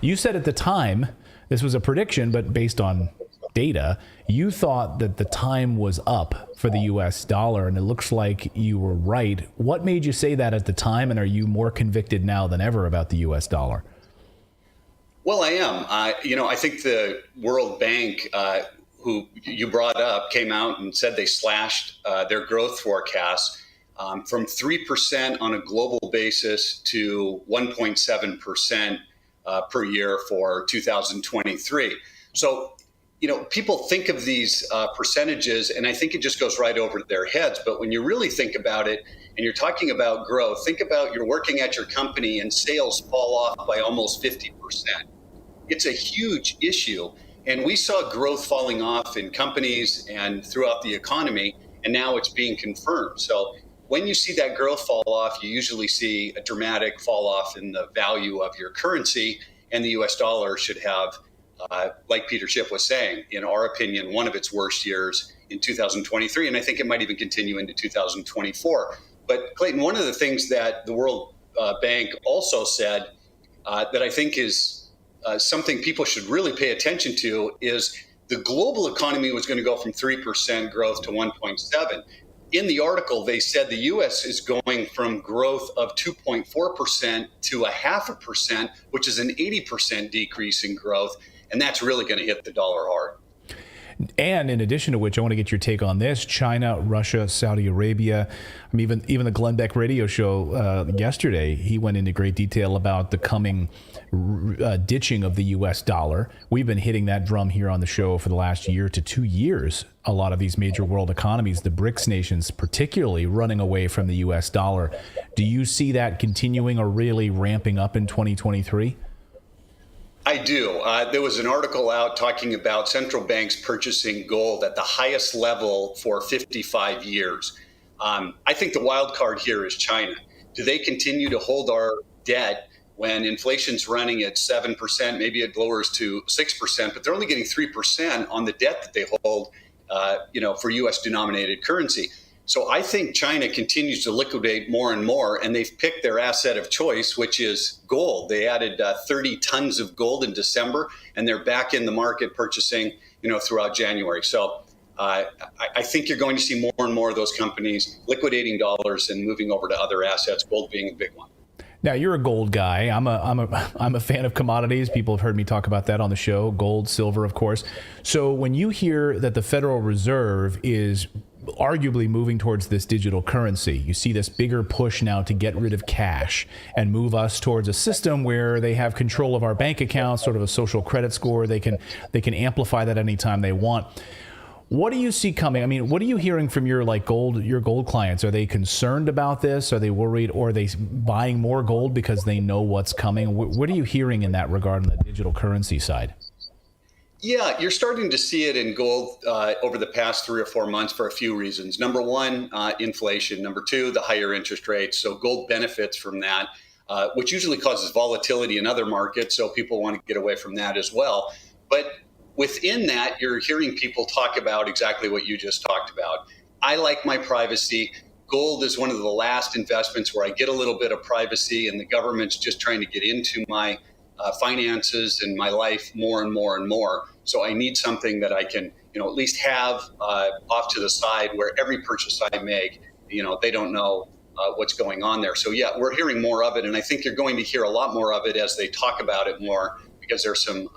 you said at the time, this was a prediction, but based on data, you thought that the time was up for the U.S. dollar, and it looks like you were right. What made you say that at the time, and are you more convicted now than ever about the U.S. dollar? Well, I am. I think the World Bank, who you brought up, came out and said they slashed their growth forecast from 3% on a global basis to 1.7% per year for 2023. So, people think of these percentages, and I think it just goes right over their heads. But when you really think about it, and you're talking about growth, think about you're working at your company and sales fall off by almost 50%. It's a huge issue. And we saw growth falling off in companies and throughout the economy, and now it's being confirmed. So when you see that growth fall off, you usually see a dramatic fall off in the value of your currency, and the US dollar should have, like Peter Schiff was saying, in our opinion, one of its worst years in 2023, and I think it might even continue into 2024. But Clayton, one of the things that the World Bank also said that I think is something people should really pay attention to is the global economy was going to go from 3% growth to 1.7%. In the article, they said the U.S. is going from growth of 2.4% to 0.5%, which is an 80% decrease in growth. And that's really going to hit the dollar hard. And in addition to which, I want to get your take on this: China, Russia, Saudi Arabia. I mean, even the Glenn Beck radio show yesterday, he went into great detail about the coming ditching of the U.S. dollar. We've been hitting that drum here on the show for the last year to 2 years. A lot of these major world economies, the BRICS nations particularly, running away from the U.S. dollar. Do you see that continuing or really ramping up in 2023? I do. There was an article out talking about central banks purchasing gold at the highest level for 55 years. I think the wild card here is China. Do they continue to hold our debt when inflation's running at 7%? Maybe it lowers to 6%, but they're only getting 3% on the debt that they hold, for U.S. denominated currency. So I think China continues to liquidate more and more, and they've picked their asset of choice, which is gold. They added 30 tons of gold in December, and they're back in the market purchasing, throughout January. So I think you're going to see more and more of those companies liquidating dollars and moving over to other assets, gold being a big one. Now, you're a gold guy. I'm a fan of commodities. People have heard me talk about that on the show. Gold, silver, of course. So when you hear that the Federal Reserve is arguably moving towards this digital currency, you see this bigger push now to get rid of cash and move us towards a system where they have control of our bank accounts, sort of a social credit score. They can amplify that anytime they want. What do you see coming? I mean, what are you hearing from your gold clients? Are they concerned about this? Are they worried, or are they buying more gold because they know what's coming? What are you hearing in that regard on the digital currency side? Yeah, you're starting to see it in gold over the past 3 or 4 months for a few reasons. Number one, inflation. Number two, the higher interest rates. So gold benefits from that, which usually causes volatility in other markets. So people want to get away from that as well. But within that, you're hearing people talk about exactly what you just talked about. I like my privacy. Gold is one of the last investments where I get a little bit of privacy, and the government's just trying to get into my finances and my life more and more and more. So I need something that I can, at least have off to the side where every purchase I make, they don't know what's going on there. So yeah, we're hearing more of it, and I think you're going to hear a lot more of it as they talk about it more, because there's some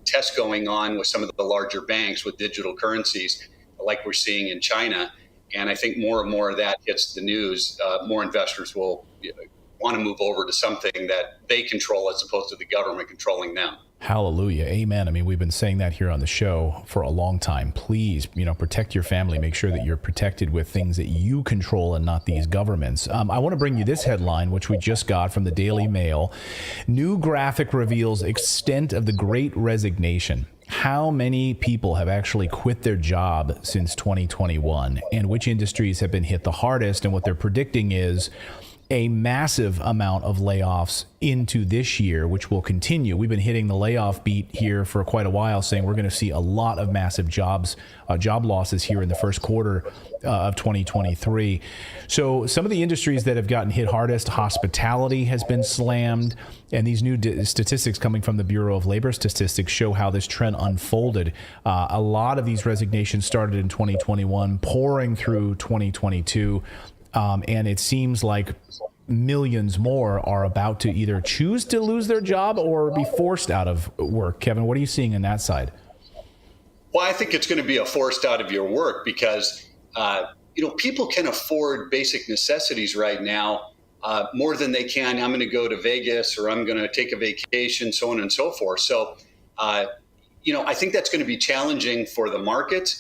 tests going on with some of the larger banks with digital currencies, like we're seeing in China. And I think more and more of that hits the news, more investors will want to move over to something that they control as opposed to the government controlling them. Hallelujah. Amen. I mean, we've been saying that here on the show for a long time. Please, protect your family. Make sure that you're protected with things that you control and not these governments. I want to bring you this headline, which we just got from the Daily Mail. New graphic reveals extent of the Great Resignation. How many people have actually quit their job since 2021, and which industries have been hit the hardest? And what they're predicting is a massive amount of layoffs into this year, which will continue. We've been hitting the layoff beat here for quite a while, saying we're going to see a lot of massive job losses here in the first quarter of 2023. So some of the industries that have gotten hit hardest, hospitality has been slammed. And these new statistics coming from the Bureau of Labor Statistics show how this trend unfolded. A lot of these resignations started in 2021, pouring through 2022. And it seems like millions more are about to either choose to lose their job or be forced out of work. Kevin, what are you seeing on that side? Well, I think it's going to be a forced out of your work because, people can afford basic necessities right now more than they can. I'm going to go to Vegas, or I'm going to take a vacation, so on and so forth. So, I think that's going to be challenging for the market.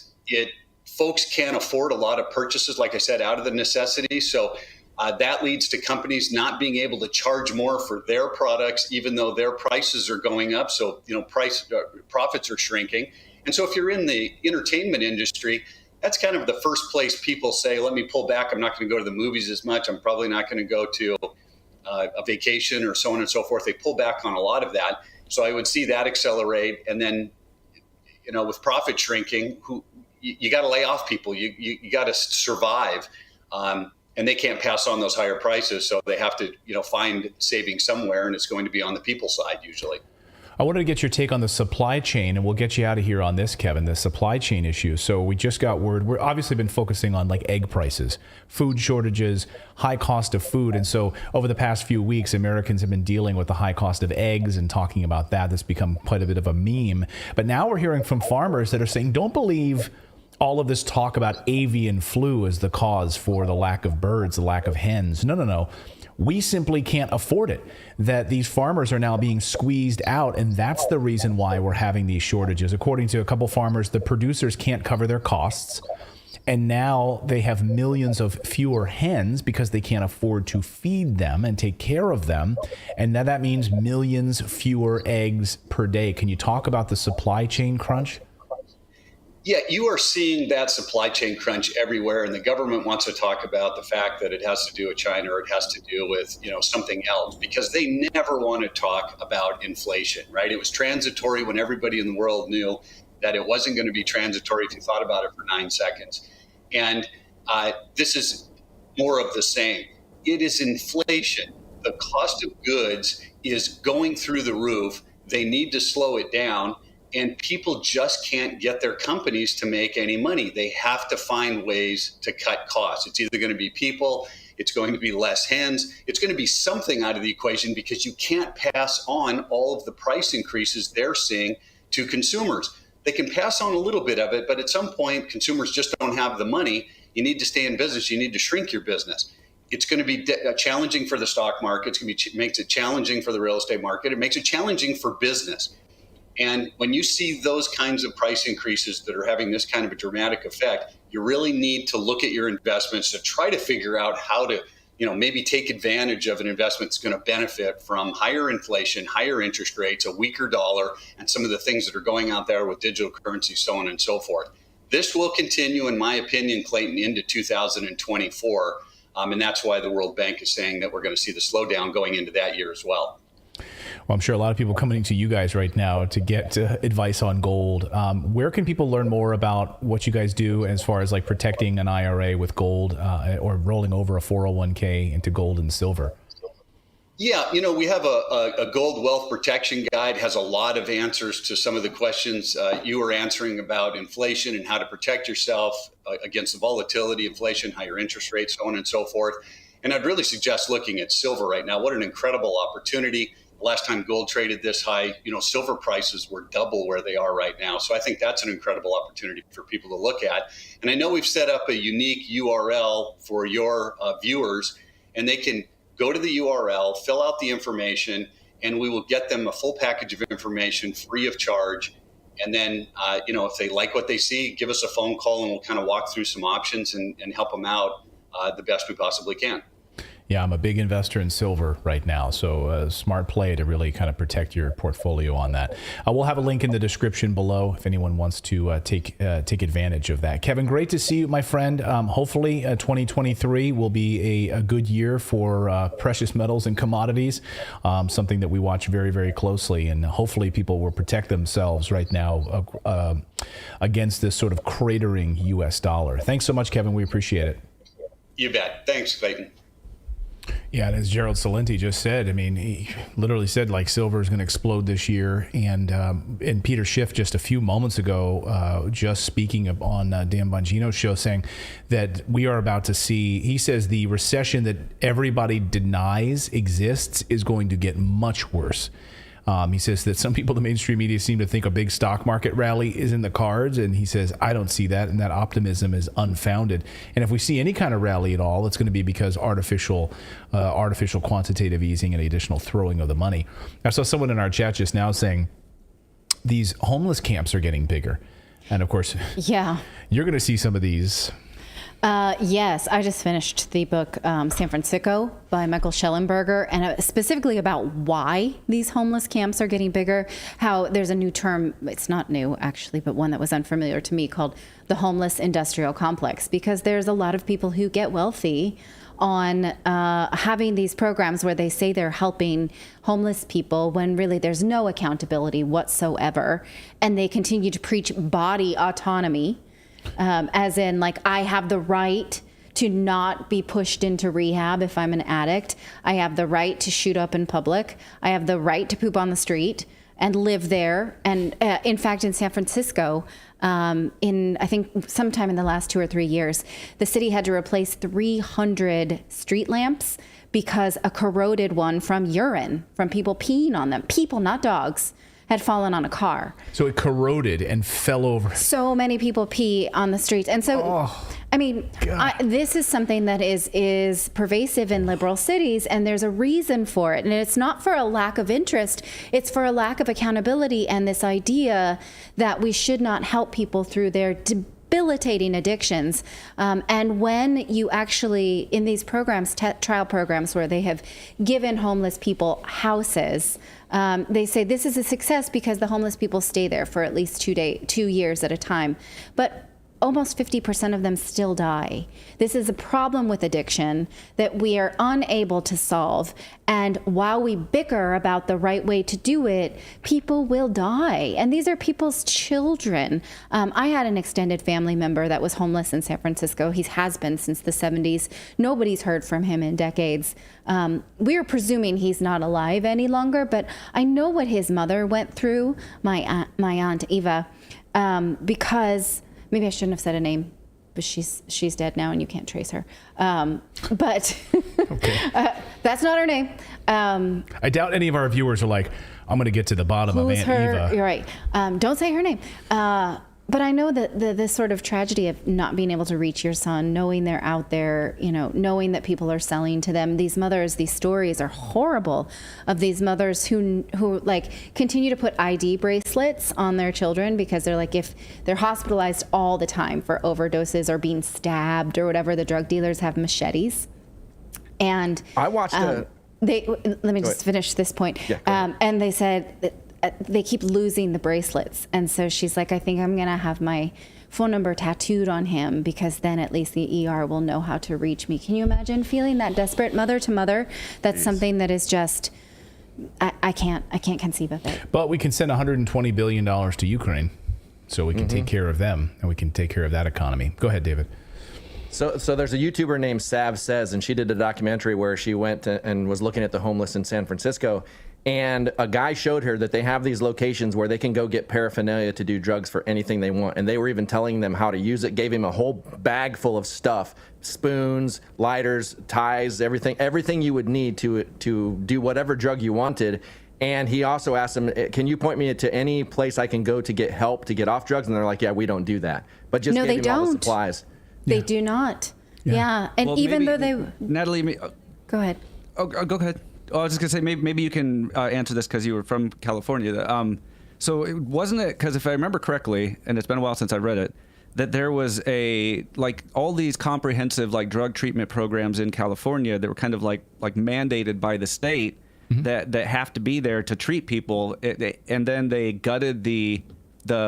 Folks can't afford a lot of purchases, like I said, out of the necessity. So that leads to companies not being able to charge more for their products, even though their prices are going up. So, profits are shrinking. And so if you're in the entertainment industry, that's kind of the first place people say, let me pull back. I'm not going to go to the movies as much. I'm probably not going to go to a vacation or so on and so forth. They pull back on a lot of that. So I would see that accelerate. And then, with profit shrinking, you got to lay off people. You got to survive, and they can't pass on those higher prices. So they have to, find savings somewhere, and it's going to be on the people side usually. I wanted to get your take on the supply chain, and we'll get you out of here on this, Kevin, the supply chain issue. So we just got word. We're obviously been focusing on like egg prices, food shortages, high cost of food. And so over the past few weeks, Americans have been dealing with the high cost of eggs and talking about that. That's become quite a bit of a meme. But now we're hearing from farmers that are saying, don't believe all of this talk about avian flu as the cause for the lack of birds, the lack of hens. No. We simply can't afford it. That these farmers are now being squeezed out, and that's the reason why we're having these shortages. According to a couple farmers, the producers can't cover their costs, and now they have millions of fewer hens because they can't afford to feed them and take care of them, and now that means millions fewer eggs per day. Can you talk about the supply chain crunch? Yeah, you are seeing that supply chain crunch everywhere, and the government wants to talk about the fact that it has to do with China or it has to do with, something else, because they never want to talk about inflation, right? It was transitory when everybody in the world knew that it wasn't going to be transitory if you thought about it for 9 seconds. And this is more of the same. It is inflation. The cost of goods is going through the roof. They need to slow it down. And people just can't get their companies to make any money. They have to find ways to cut costs. It's either going to be people, It's going to be less hens. It's going to be something out of the equation because you can't pass on all of the price increases they're seeing to consumers. They can pass on a little bit of it, but at some point, consumers just don't have the money. You need to stay in business. You need to shrink your business. It's going to be challenging for the stock market. Makes it challenging for the real estate market. It makes it challenging for business. And when you see those kinds of price increases that are having this kind of a dramatic effect, you really need to look at your investments to try to figure out how to, maybe take advantage of an investment that's going to benefit from higher inflation, higher interest rates, a weaker dollar, and some of the things that are going out there with digital currency, so on and so forth. This will continue, in my opinion, Clayton, into 2024. And that's why the World Bank is saying that we're going to see the slowdown going into that year as well. Well, I'm sure a lot of people coming to you guys right now to get advice on gold. Where can people learn more about what you guys do as far as like protecting an IRA with gold or rolling over a 401k into gold and silver? Yeah, we have a gold wealth protection guide, has a lot of answers to some of the questions you were answering about inflation and how to protect yourself against the volatility, inflation, higher interest rates, so on and so forth. And I'd really suggest looking at silver right now. What an incredible opportunity. Last time gold traded this high, silver prices were double where they are right now. So I think that's an incredible opportunity for people to look at. And I know we've set up a unique URL for your viewers, and they can go to the URL, fill out the information, and we will get them a full package of information free of charge. And then, if they like what they see, give us a phone call and we'll kind of walk through some options and help them out the best we possibly can. Yeah, I'm a big investor in silver right now, so smart play to really kind of protect your portfolio on that. We'll have a link in the description below if anyone wants to take advantage of that. Kevin, great to see you, my friend. Hopefully 2023 will be a good year for precious metals and commodities, something that we watch very, very closely, and hopefully people will protect themselves right now against this sort of cratering U.S. dollar. Thanks so much, Kevin. We appreciate it. You bet. Thanks, Clayton. Yeah, and as Gerald Celente just said, I mean, he literally said like silver is going to explode this year. And Peter Schiff just a few moments ago, just speaking on Dan Bongino's show, saying that we are about to see, he says the recession that everybody denies exists is going to get much worse. He says that some people in the mainstream media seem to think a big stock market rally is in the cards, and he says, I don't see that, and that optimism is unfounded. And if we see any kind of rally at all, it's going to be because artificial quantitative easing and additional throwing of the money. I saw someone in our chat just now saying these homeless camps are getting bigger. And of course, yeah, you're going to see some of these. Yes, I just finished the book San Francisco by Michael Schellenberger, and specifically about why these homeless camps are getting bigger, how there's a new term, it's not new actually, but one that was unfamiliar to me, called the homeless industrial complex, because there's a lot of people who get wealthy on having these programs where they say they're helping homeless people when really there's no accountability whatsoever, and they continue to preach body autonomy. As in, like, I have the right to not be pushed into rehab if I'm an addict. I have the right to shoot up in public. I have the right to poop on the street and live there. And in fact, in San Francisco, I think sometime in the last 2 or 3 years, the city had to replace 300 street lamps because a corroded one from urine, from people peeing on them. People, not dogs, had fallen on a car. So it corroded and fell over. So many people pee on the streets. And so, I mean, this is something that is pervasive in liberal cities, and there's a reason for it. And it's not for a lack of interest. It's for a lack of accountability and this idea that we should not help people through their debilitating addictions. And when you actually, in these programs, trial programs where they have given homeless people houses, they say this is a success because the homeless people stay there for at least 2 years at a time. But almost 50% of them still die. This is a problem with addiction that we are unable to solve. And while we bicker about the right way to do it, people will die. And these are people's children. I had an extended family member that was homeless in San Francisco. He has been since the 70s. Nobody's heard from him in decades. We're presuming he's not alive any longer, but I know what his mother went through, my aunt Eva, because maybe I shouldn't have said a name, but she's dead now and you can't trace her. But that's not her name. I doubt any of our viewers are like, I'm going to get to the bottom of Aunt Eva. You're right. Don't say her name. But I know that the sort of tragedy of not being able to reach your son, knowing they're out there, knowing that people are selling to them. These mothers, these stories are horrible of these mothers who like continue to put ID bracelets on their children because they're like, if they're hospitalized all the time for overdoses or being stabbed or whatever, the drug dealers have machetes. And I watched let me just finish this point. Yeah, and they said that they keep losing the bracelets. And so she's like, I think I'm going to have my phone number tattooed on him because then at least the ER will know how to reach me. Can you imagine feeling that desperate mother to mother? That's something that is just, I can't conceive of it. But we can send $120 billion to Ukraine so we can take care of them and we can take care of that economy. Go ahead, David. So there's a YouTuber named Sav Says, and she did a documentary where she went and was looking at the homeless in San Francisco. And a guy showed her that they have these locations where they can go get paraphernalia to do drugs for anything they want. And they were even telling them how to use it, gave him a whole bag full of stuff, spoons, lighters, ties, everything you would need to do whatever drug you wanted. And he also asked them, can you point me to any place I can go to get help to get off drugs? And they're like, yeah, we don't do that. But just gave him all the supplies. They do not. Yeah. And well, even though they... Natalie... Go ahead. Oh, go ahead. Oh, I was just going to say, maybe you can answer this because you were from California. So it wasn't it, because if I remember correctly, and it's been a while since I read it, that there was all these comprehensive drug treatment programs in California that were kind of like mandated by the state that have to be there to treat people. And then they gutted the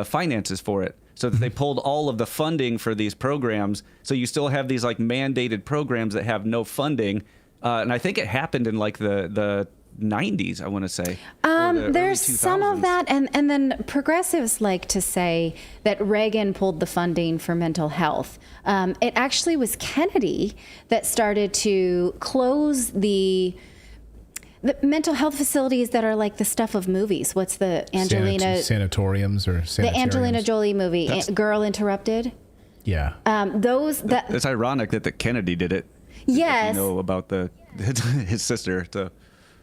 finances for it. So that they pulled all of the funding for these programs. So you still have these mandated programs that have no funding. And I think it happened in the 90s, I want to say. There's some of that. And then progressives like to say that Reagan pulled the funding for mental health. It actually was Kennedy that started to close the mental health facilities that are like the stuff of movies. What's the sanatoriums or sanitariums? The Angelina Jolie movie, Girl Interrupted. Yeah. It's ironic that Kennedy did it. Yes. If you know about his sister. So.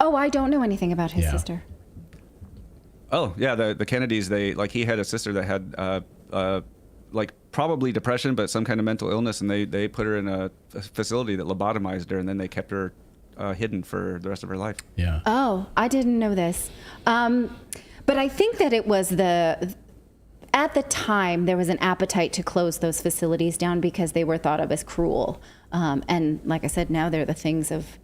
Oh, I don't know anything about his sister. Oh yeah, the Kennedys. He had a sister that had probably depression, but some kind of mental illness, and they put her in a facility that lobotomized her, and then they kept her hidden for the rest of her life. Yeah. Oh, I didn't know this. But I think that it was at the time there was an appetite to close those facilities down because they were thought of as cruel. And like I said, now they're the things of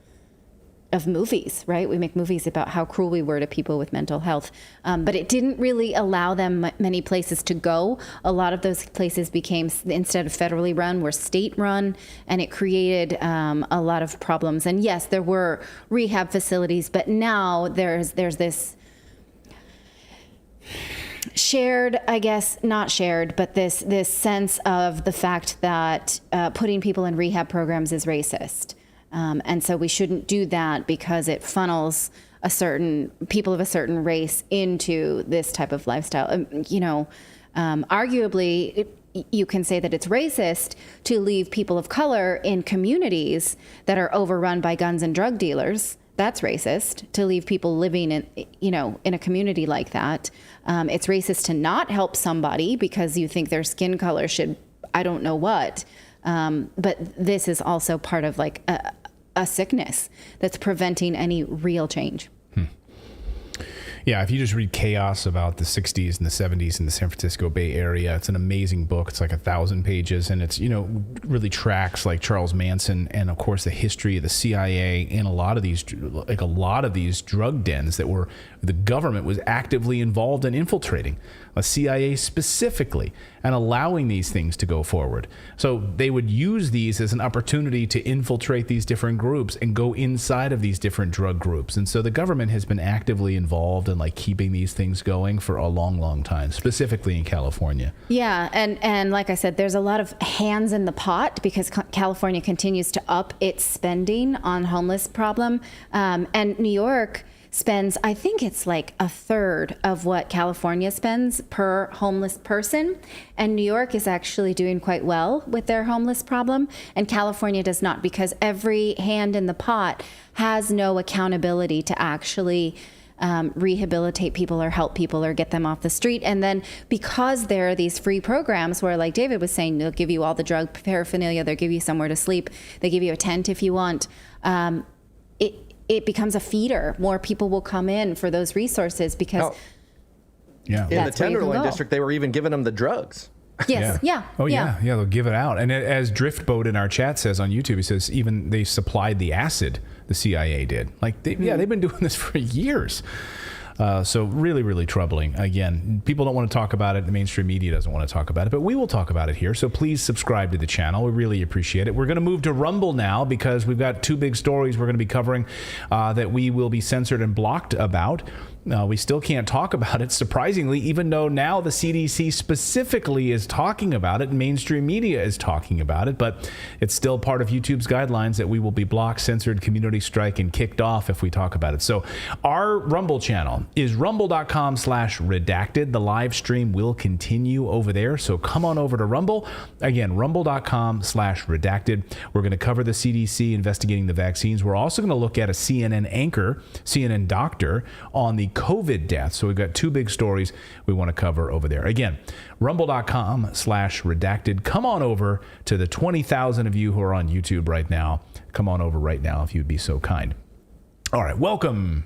movies, right? We make movies about how cruel we were to people with mental health. But it didn't really allow them many places to go. A lot of those places became, instead of federally run, were state run, and it created a lot of problems. And yes, there were rehab facilities, but now there's this shared, I guess, not shared, but this sense of the fact that putting people in rehab programs is racist. And so we shouldn't do that because it funnels people of a certain race into this type of lifestyle. Arguably, you can say that it's racist to leave people of color in communities that are overrun by guns and drug dealers. That's racist to leave people living in a community like that. It's racist to not help somebody because you think their skin color should, I don't know what. But this is also part of a sickness that's preventing any real change. Yeah, if you just read Chaos about the 60s and the 70s in the San Francisco Bay Area, it's an amazing book. It's 1,000 pages, and it's, really tracks Charles Manson and, of course, the history of the CIA and a lot of these drug dens that the government was actively involved in infiltrating, CIA specifically, and allowing these things to go forward. So they would use these as an opportunity to infiltrate these different groups and go inside of these different drug groups. And so the government has been actively involved in keeping these things going for a long, long time, specifically in California. Yeah, and like I said, there's a lot of hands in the pot because California continues to up its spending on homeless problem. And New York spends, I think it's like a third of what California spends per homeless person. And New York is actually doing quite well with their homeless problem. And California does not, because every hand in the pot has no accountability to actually rehabilitate people or help people or get them off the street. And then because there are these free programs where, like David was saying, they'll give you all the drug paraphernalia, they'll give you somewhere to sleep, they give you a tent if you want, it becomes a feeder. More people will come in for those resources because in the Tenderloin district, they were even giving them the drugs. Yes. Yeah. Oh yeah. They'll give it out. And as Driftboat in our chat says on YouTube, he says even they supplied the acid. The CIA did. Like, they've been doing this for years. So really, really troubling. Again, people don't want to talk about it. The mainstream media doesn't want to talk about it, but we will talk about it here. So please subscribe to the channel. We really appreciate it. We're going to move to Rumble now because we've got two big stories we're going to be covering that we will be censored and blocked about. We still can't talk about it, surprisingly, even though now the CDC specifically is talking about it and mainstream media is talking about it, but it's still part of YouTube's guidelines that we will be blocked, censored, community strike, and kicked off if we talk about it. So our Rumble channel is rumble.com/redacted. The live stream will continue over there, so come on over to Rumble. Again, rumble.com/redacted. We're going to cover the CDC investigating the vaccines. We're also going to look at a CNN anchor, CNN doctor, on the COVID deaths. So we've got two big stories we want to cover over there. Again, rumble.com/redacted. Come on over to the 20,000 of you who are on YouTube right now. Come on over right now if you'd be so kind. All right, welcome.